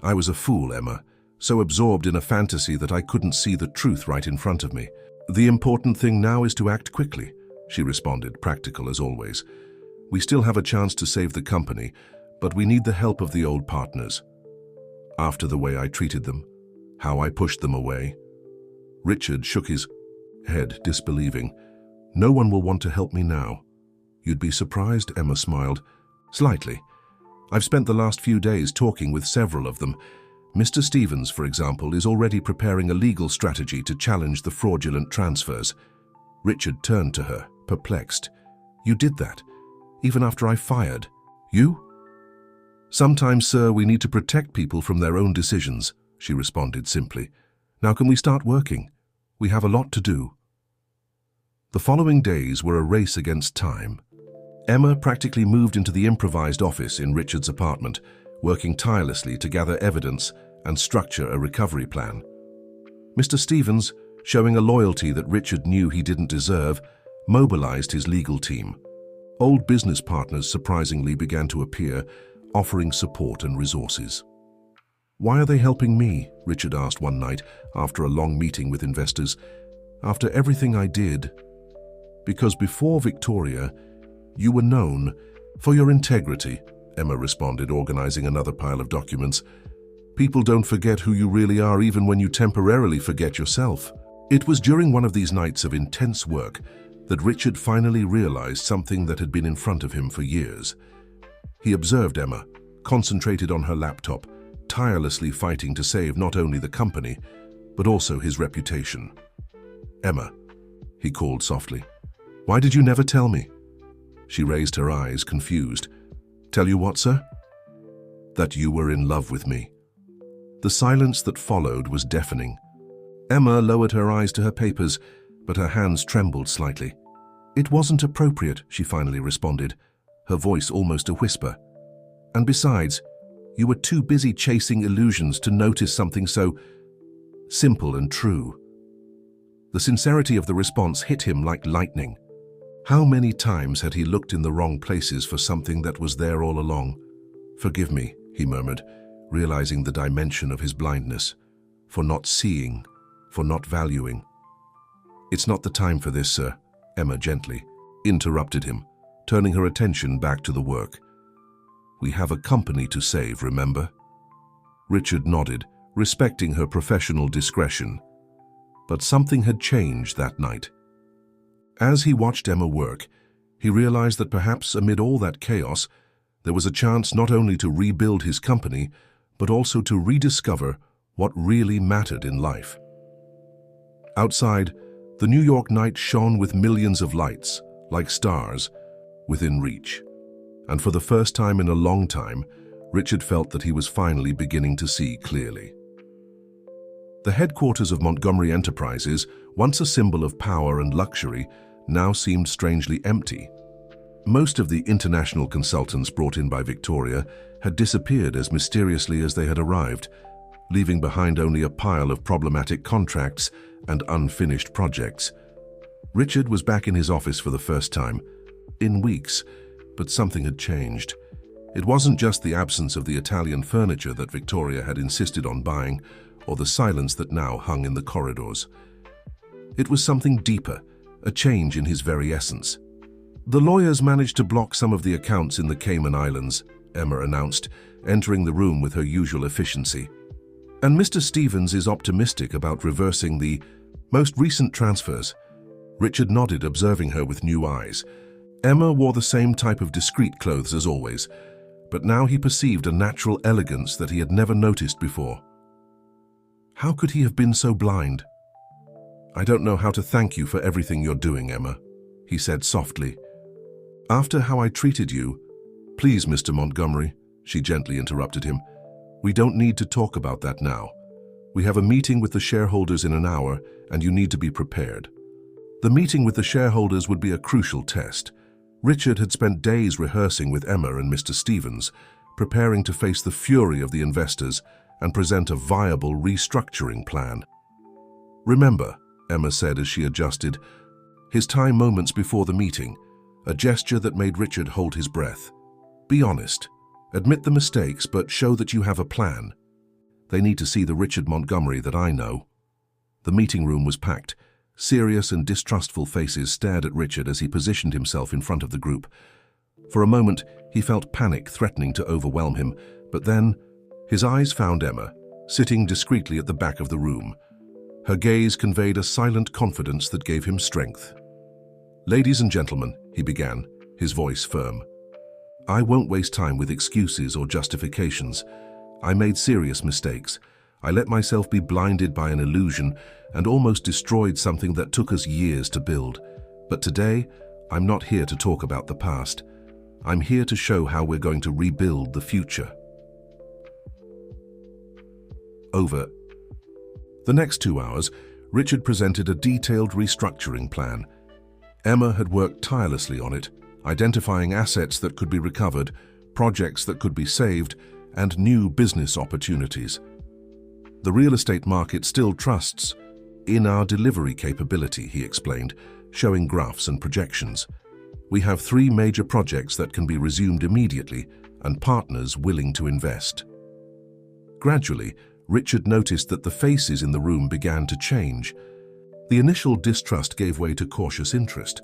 "I was a fool, Emma, so absorbed in a fantasy that I couldn't see the truth right in front of me. The important thing now is to act quickly," she responded, practical as always. "We still have a chance to save the company, but we need the help of the old partners." "After the way I treated them, how I pushed them away?" Richard shook his head, disbelieving. "No one will want to help me now." "You'd be surprised," Emma smiled. "Slightly. I've spent the last few days talking with several of them. Mr. Stevens, for example, is already preparing a legal strategy to challenge the fraudulent transfers." Richard turned to her, perplexed. "You did that, even after I fired? You?" "Sometimes, sir, we need to protect people from their own decisions," she responded simply. "Now can we start working? We have a lot to do." The following days were a race against time. Emma practically moved into the improvised office in Richard's apartment, working tirelessly to gather evidence and structure a recovery plan. Mr. Stevens, showing a loyalty that Richard knew he didn't deserve, mobilized his legal team. Old business partners surprisingly began to appear, offering support and resources. "Why are they helping me?" Richard asked one night after a long meeting with investors. "After everything I did." "Because before Victoria, you were known for your integrity," Emma responded, organizing another pile of documents. "People don't forget who you really are even when you temporarily forget yourself." It was during one of these nights of intense work that Richard finally realized something that had been in front of him for years. He observed Emma, concentrated on her laptop, tirelessly fighting to save not only the company, but also his reputation. "Emma," he called softly, "why did you never tell me?" She raised her eyes, confused. "Tell you what, sir?" "That you were in love with me." The silence that followed was deafening. Emma lowered her eyes to her papers, but her hands trembled slightly. "It wasn't appropriate," she finally responded, her voice almost a whisper. "And besides, you were too busy chasing illusions to notice something so simple and true." The sincerity of the response hit him like lightning. How many times had he looked in the wrong places for something that was there all along? "Forgive me," he murmured, realizing the dimension of his blindness, "for not seeing, for not valuing." "It's not the time for this, sir," Emma gently interrupted him, turning her attention back to the work. "We have a company to save, remember?" Richard nodded, respecting her professional discretion. But something had changed that night. As he watched Emma work, he realized that perhaps amid all that chaos, there was a chance not only to rebuild his company, but also to rediscover what really mattered in life. Outside, the New York night shone with millions of lights, like stars, within reach. And for the first time in a long time, Richard felt that he was finally beginning to see clearly. The headquarters of Montgomery Enterprises, once a symbol of power and luxury, now seemed strangely empty. Most of the international consultants brought in by Victoria had disappeared as mysteriously as they had arrived, leaving behind only a pile of problematic contracts and unfinished projects. Richard was back in his office for the first time in weeks, but something had changed. It wasn't just the absence of the Italian furniture that Victoria had insisted on buying, or the silence that now hung in the corridors. It was something deeper, a change in his very essence. The lawyers managed to block some of the accounts in the Cayman Islands, Emma announced, entering the room with her usual efficiency. And Mr. Stevens is optimistic about reversing the most recent transfers. Richard nodded, observing her with new eyes. Emma wore the same type of discreet clothes as always, but now he perceived a natural elegance that he had never noticed before. How could he have been so blind? "I don't know how to thank you for everything you're doing, Emma," he said softly. "After how I treated you—" "Please, Mr. Montgomery," she gently interrupted him. "We don't need to talk about that now. We have a meeting with the shareholders in an hour, and you need to be prepared." The meeting with the shareholders would be a crucial test. Richard had spent days rehearsing with Emma and Mr. Stevens, preparing to face the fury of the investors and present a viable restructuring plan. "Remember," Emma said as she adjusted, his tie moments before the meeting, a gesture that made Richard hold his breath. "Be honest. Admit the mistakes, but show that you have a plan. They need to see the Richard Montgomery that I know." The meeting room was packed. Serious and distrustful faces stared at Richard as he positioned himself in front of the group. For a moment, he felt panic threatening to overwhelm him, but then his eyes found Emma, sitting discreetly at the back of the room. Her gaze conveyed a silent confidence that gave him strength. "Ladies and gentlemen," he began, his voice firm. "I won't waste time with excuses or justifications. I made serious mistakes. I let myself be blinded by an illusion and almost destroyed something that took us years to build. But today, I'm not here to talk about the past. I'm here to show how we're going to rebuild the future." Over the next 2 hours, Richard presented a detailed restructuring plan. Emma had worked tirelessly on it, identifying assets that could be recovered, projects that could be saved, and new business opportunities. "The real estate market still trusts in our delivery capability," he explained, showing graphs and projections. "We have 3 major projects that can be resumed immediately and partners willing to invest." Gradually, Richard noticed that the faces in the room began to change. The initial distrust gave way to cautious interest.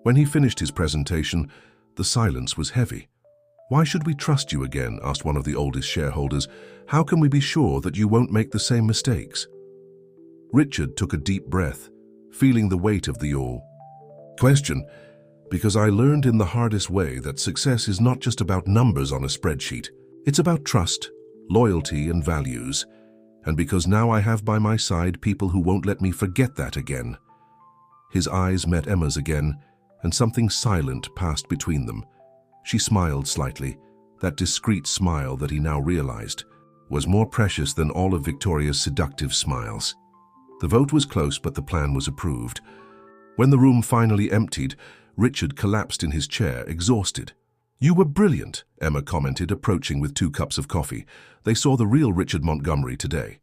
When he finished his presentation, the silence was heavy. "Why should we trust you again?" asked one of the oldest shareholders. "How can we be sure that you won't make the same mistakes?" Richard took a deep breath, feeling the weight of the question, "Because I learned in the hardest way that success is not just about numbers on a spreadsheet. It's about trust, loyalty, and values. And because now I have by my side people who won't let me forget that again." His eyes met Emma's again, and something silent passed between them. She smiled slightly. That discreet smile that he now realized was more precious than all of Victoria's seductive smiles. The vote was close, but the plan was approved. When the room finally emptied, Richard collapsed in his chair, exhausted. "You were brilliant," Emma commented, approaching with 2 cups of coffee. They saw the real Richard Montgomery today.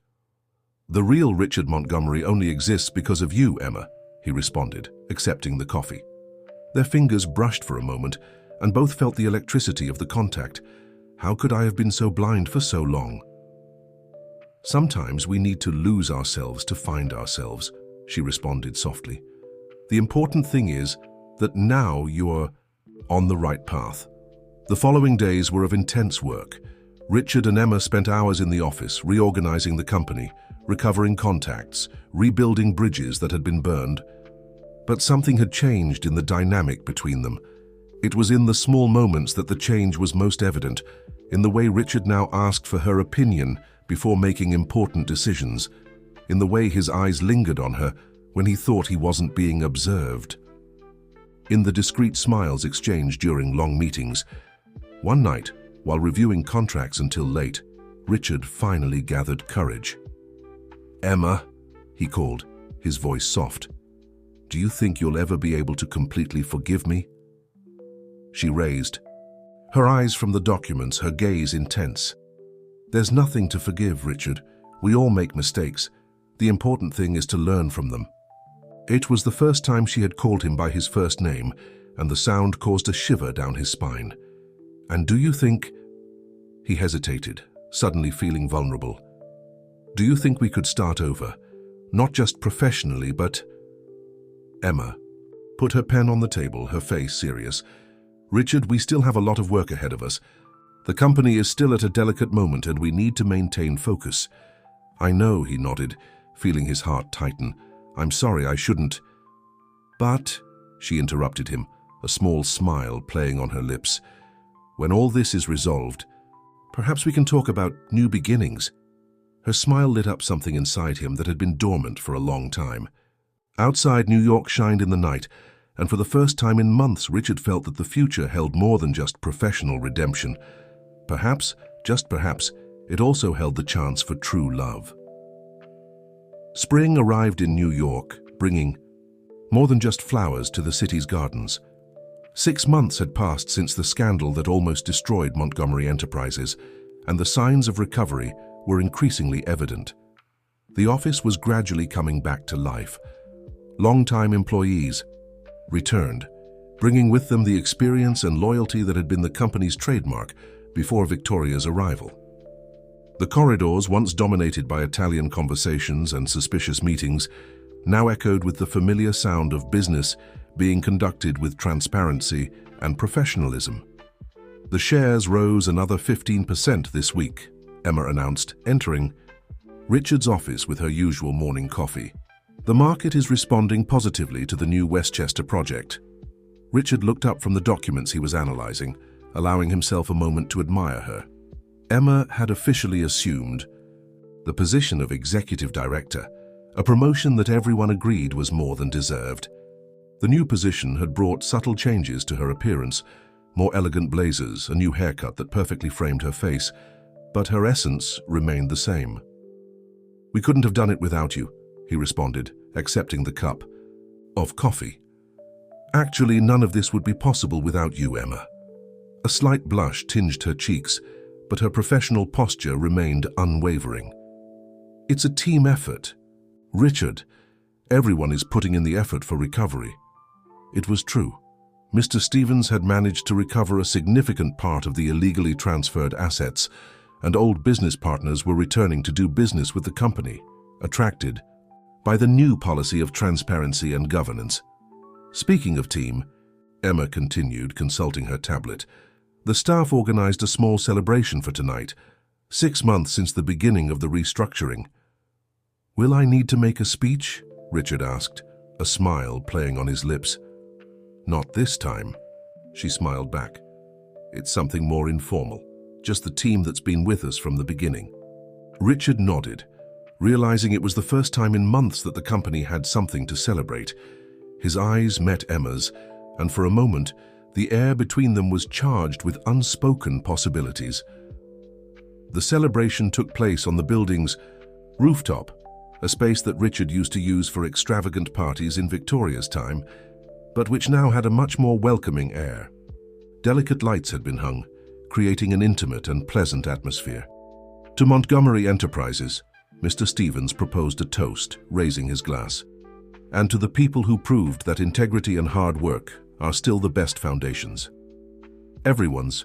"The real Richard Montgomery only exists because of you, Emma," he responded, accepting the coffee. Their fingers brushed for a moment, and both felt the electricity of the contact. "How could I have been so blind for so long?" "Sometimes we need to lose ourselves to find ourselves," she responded softly. "The important thing is that now you're on the right path." The following days were of intense work. Richard and Emma spent hours in the office, reorganizing the company, recovering contacts, rebuilding bridges that had been burned. But something had changed in the dynamic between them. It was in the small moments that the change was most evident, in the way Richard now asked for her opinion before making important decisions, in the way his eyes lingered on her when he thought he wasn't being observed. In the discreet smiles exchanged during long meetings, One night, while reviewing contracts until late, Richard finally gathered courage. "Emma," he called, his voice soft. "Do you think you'll ever be able to completely forgive me?" She raised, her eyes from the documents, her gaze intense. "There's nothing to forgive, Richard. We all make mistakes. The important thing is to learn from them." It was the first time she had called him by his first name, and the sound caused a shiver down his spine. "And do you think—" He hesitated, suddenly feeling vulnerable. "Do you think we could start over? Not just professionally, but—" Emma put her pen on the table, her face serious. "Richard, we still have a lot of work ahead of us. The company is still at a delicate moment and we need to maintain focus." "I know," he nodded, feeling his heart tighten. "I'm sorry, I shouldn't—" "But," she interrupted him, a small smile playing on her lips, "when all this is resolved, perhaps we can talk about new beginnings." Her smile lit up something inside him that had been dormant for a long time. Outside, New York shined in the night, and for the first time in months, Richard felt that the future held more than just professional redemption. Perhaps, just perhaps, it also held the chance for true love. Spring arrived in New York, bringing more than just flowers to the city's gardens. 6 months had passed since the scandal that almost destroyed Montgomery Enterprises, and the signs of recovery were increasingly evident. The office was gradually coming back to life. Long-time employees returned, bringing with them the experience and loyalty that had been the company's trademark before Victoria's arrival. The corridors, once dominated by Italian conversations and suspicious meetings, now echoed with the familiar sound of business being conducted with transparency and professionalism. "The shares rose another 15% this week," Emma announced, entering Richard's office with her usual morning coffee. "The market is responding positively to the new Westchester project." Richard looked up from the documents he was analyzing, allowing himself a moment to admire her. Emma had officially assumed the position of executive director, a promotion that everyone agreed was more than deserved. The new position had brought subtle changes to her appearance, more elegant blazers, a new haircut that perfectly framed her face, but her essence remained the same. "We couldn't have done it without you," he responded, accepting the cup of coffee. "Actually, none of this would be possible without you, Emma." A slight blush tinged her cheeks, but her professional posture remained unwavering. "It's a team effort. Richard, everyone is putting in the effort for recovery." It was true. Mr. Stevens had managed to recover a significant part of the illegally transferred assets, and old business partners were returning to do business with the company, attracted by the new policy of transparency and governance. "Speaking of team," Emma continued, consulting her tablet, "the staff organized a small celebration for tonight, 6 months since the beginning of the restructuring." "Will I need to make a speech?" Richard asked, a smile playing on his lips. "Not this time," she smiled back. "It's something more informal, just the team that's been with us from the beginning." Richard nodded, realizing it was the first time in months that the company had something to celebrate. His eyes met Emma's, and for a moment, the air between them was charged with unspoken possibilities. The celebration took place on the building's rooftop, a space that Richard used to use for extravagant parties in Victoria's time, but which now had a much more welcoming air. Delicate lights had been hung, creating an intimate and pleasant atmosphere. To Montgomery Enterprises, Mr. Stevens proposed a toast, raising his glass. "And to the people who proved that integrity and hard work are still the best foundations." Everyone's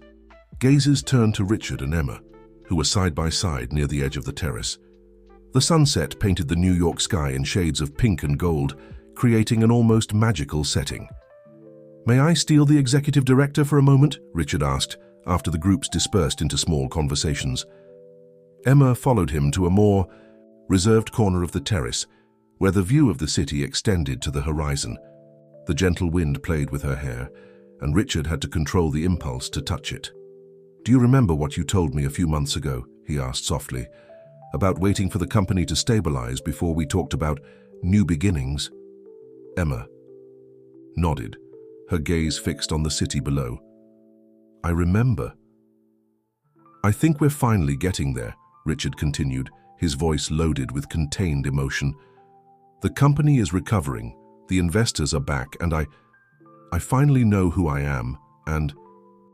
gazes turned to Richard and Emma, who were side by side near the edge of the terrace. The sunset painted the New York sky in shades of pink and gold, creating an almost magical setting. "May I steal the executive director for a moment?" Richard asked, after the groups dispersed into small conversations. Emma followed him to a more reserved corner of the terrace, where the view of the city extended to the horizon. The gentle wind played with her hair, and Richard had to control the impulse to touch it. "Do you remember what you told me a few months ago?" he asked softly, "about waiting for the company to stabilize before we talked about new beginnings?" Emma nodded, her gaze fixed on the city below. "I remember," I think we're finally getting there, Richard continued, his voice loaded with contained emotion. The company is recovering, the investors are back, and I finally know who I am and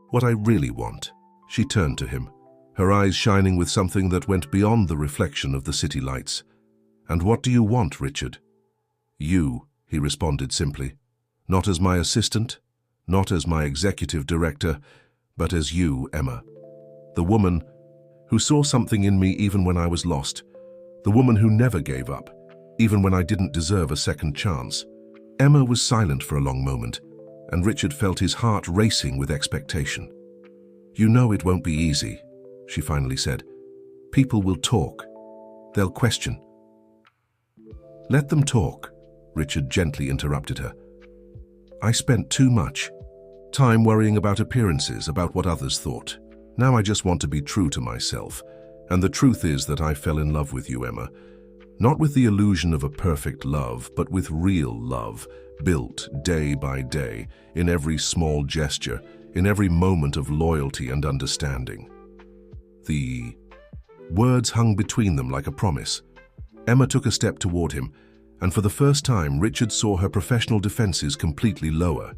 what I really want. She turned to him, her eyes shining with something that went beyond the reflection of the city lights. And what do you want, Richard? You, he responded simply. Not as my assistant, not as my executive director, but as you, Emma. The woman who saw something in me even when I was lost. The woman who never gave up, even when I didn't deserve a second chance. Emma was silent for a long moment, and Richard felt his heart racing with expectation. You know it won't be easy, she finally said. People will talk. They'll question. Let them talk, Richard gently interrupted her. I spent too much time worrying about appearances, about what others thought. Now I just want to be true to myself. And the truth is that I fell in love with you, Emma. Not with the illusion of a perfect love, but with real love, built day by day, in every small gesture, in every moment of loyalty and understanding. The words hung between them like a promise. Emma took a step toward him, and for the first time Richard saw her professional defenses completely lower.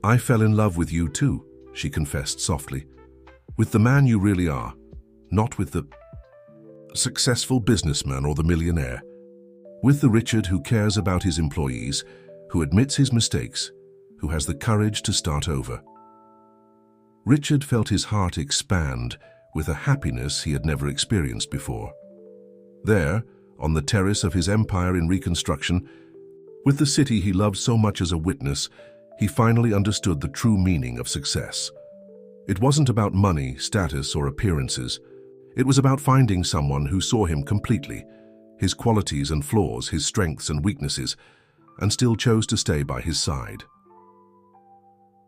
I fell in love with you too, she confessed softly. With the man you really are, not with the successful businessman or the millionaire. With the Richard who cares about his employees, who admits his mistakes, who has the courage to start over. Richard felt his heart expand with a happiness he had never experienced before. There, on the terrace of his empire in reconstruction, with the city he loved so much as a witness, he finally understood the true meaning of success. It wasn't about money, status, or appearances. It was about finding someone who saw him completely, his qualities and flaws, his strengths and weaknesses, and still chose to stay by his side.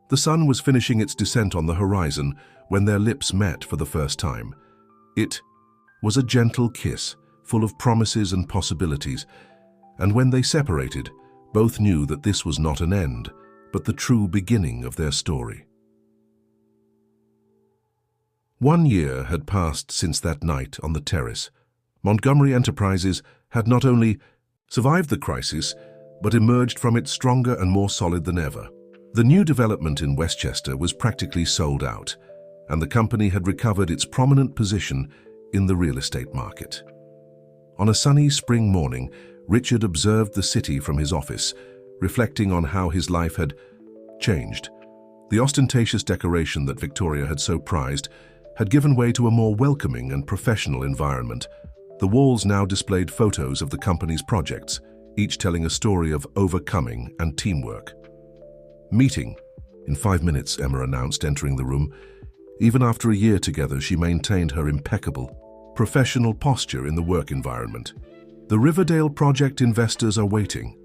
The sun was finishing its descent on the horizon when their lips met for the first time. It was a gentle kiss, full of promises and possibilities, and when they separated, both knew that this was not an end, but the true beginning of their story. 1 year had passed since that night on the terrace. Montgomery Enterprises had not only survived the crisis, but emerged from it stronger and more solid than ever. The new development in Westchester was practically sold out, and the company had recovered its prominent position in the real estate market. On a sunny spring morning, Richard observed the city from his office, reflecting on how his life had changed. The ostentatious decoration that Victoria had so prized had given way to a more welcoming and professional environment. The walls now displayed photos of the company's projects, each telling a story of overcoming and teamwork. Meeting. In 5 minutes, Emma announced, entering the room. Even after a year together, she maintained her impeccable, professional posture in the work environment. The Riverdale project investors are waiting.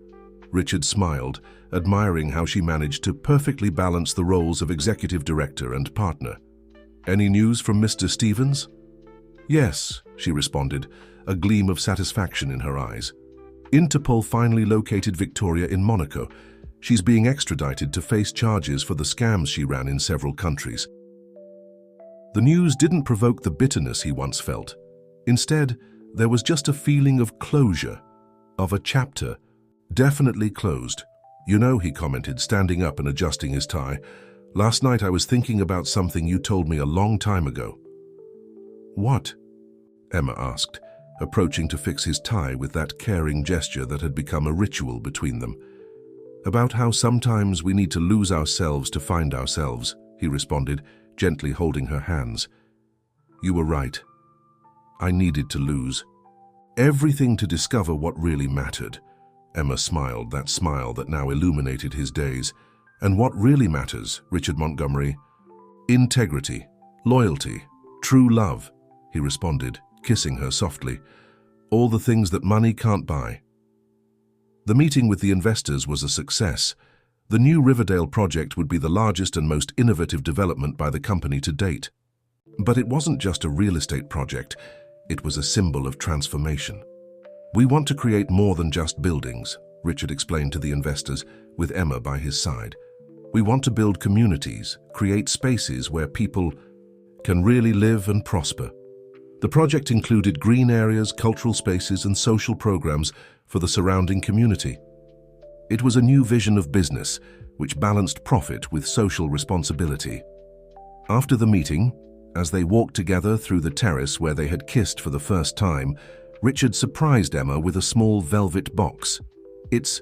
Richard smiled, admiring how she managed to perfectly balance the roles of executive director and partner. Any news from Mr. Stevens? Yes, she responded, a gleam of satisfaction in her eyes. Interpol finally located Victoria in Monaco. She's being extradited to face charges for the scams she ran in several countries. The news didn't provoke the bitterness he once felt. Instead, there was just a feeling of closure, of a chapter, definitely closed. You know, he commented, standing up and adjusting his tie, last night I was thinking about something you told me a long time ago. What? Emma asked, approaching to fix his tie with that caring gesture that had become a ritual between them. About how sometimes we need to lose ourselves to find ourselves, he responded, gently holding her hands. You were right. I needed to lose everything to discover what really mattered. Emma smiled, that smile that now illuminated his days. And what really matters, Richard Montgomery? Integrity, loyalty, true love, he responded, kissing her softly. All the things that money can't buy. The meeting with the investors was a success. The new Riverdale project would be the largest and most innovative development by the company to date. But it wasn't just a real estate project, it was a symbol of transformation. We want to create more than just buildings, Richard explained to the investors, with Emma by his side. We want to build communities, create spaces where people can really live and prosper. The project included green areas, cultural spaces, and social programs for the surrounding community. It was a new vision of business, which balanced profit with social responsibility. After the meeting, as they walked together through the terrace where they had kissed for the first time, Richard surprised Emma with a small velvet box. "It's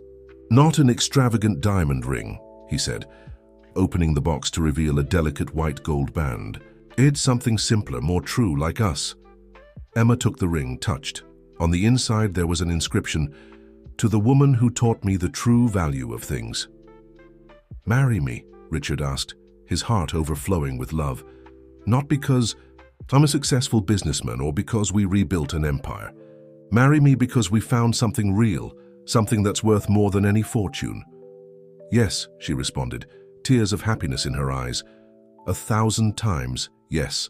not an extravagant diamond ring," he said, opening the box to reveal a delicate white gold band. "It's something simpler, more true, like us." Emma took the ring, touched. On the inside there was an inscription, "To the woman who taught me the true value of things." "Marry me?" Richard asked, his heart overflowing with love. "Not because I'm a successful businessman or because we rebuilt an empire. Marry me because we found something real, something that's worth more than any fortune." "Yes," she responded, tears of happiness in her eyes. 1,000 times, yes.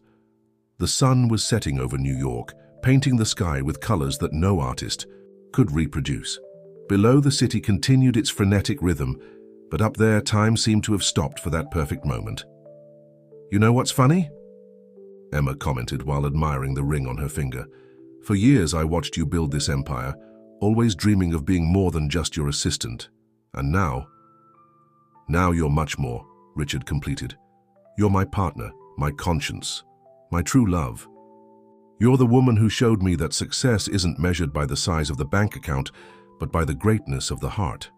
The sun was setting over New York, painting the sky with colors that no artist could reproduce. Below, the city continued its frenetic rhythm, but up there, time seemed to have stopped for that perfect moment. "You know what's funny?" Emma commented while admiring the ring on her finger. "For years I watched you build this empire, always dreaming of being more than just your assistant. And now you're much more," Richard completed. "You're my partner, my conscience, my true love. You're the woman who showed me that success isn't measured by the size of the bank account, but by the greatness of the heart."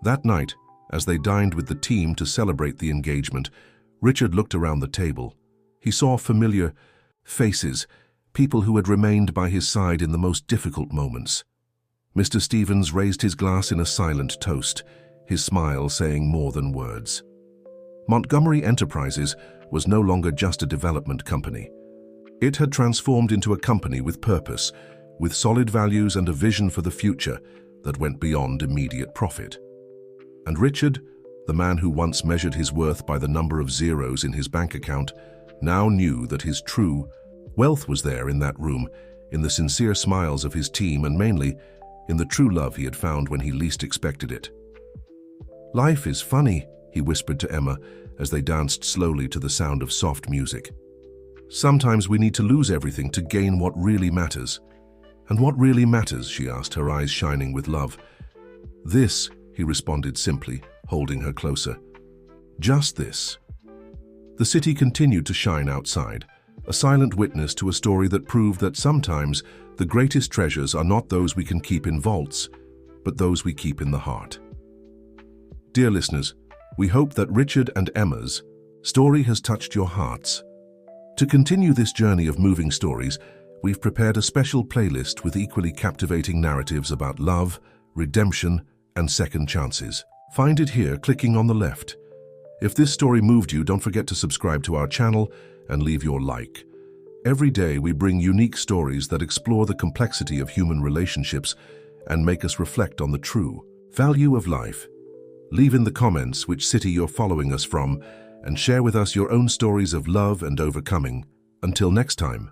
That night, as they dined with the team to celebrate the engagement, Richard looked around the table. He saw familiar faces, people who had remained by his side in the most difficult moments. Mr. Stevens raised his glass in a silent toast, his smile saying more than words. Montgomery Enterprises was no longer just a development company. It had transformed into a company with purpose, with solid values and a vision for the future that went beyond immediate profit. And Richard, the man who once measured his worth by the number of zeros in his bank account, now knew that his true wealth was there in that room, in the sincere smiles of his team, and mainly in the true love he had found when he least expected it. "Life is funny," he whispered to Emma as they danced slowly to the sound of soft music. "Sometimes we need to lose everything to gain what really matters." "And what really matters?" she asked, her eyes shining with love. "This," he responded simply, holding her closer. "Just this." The city continued to shine outside, a silent witness to a story that proved that sometimes the greatest treasures are not those we can keep in vaults, but those we keep in the heart. Dear listeners, we hope that Richard and Emma's story has touched your hearts. To continue this journey of moving stories, we've prepared a special playlist with equally captivating narratives about love, redemption, and second chances. Find it here, clicking on the left. If this story moved you, don't forget to subscribe to our channel and leave your like. Every day we bring unique stories that explore the complexity of human relationships and make us reflect on the true value of life. Leave in the comments which city you're following us from and share with us your own stories of love and overcoming. Until next time.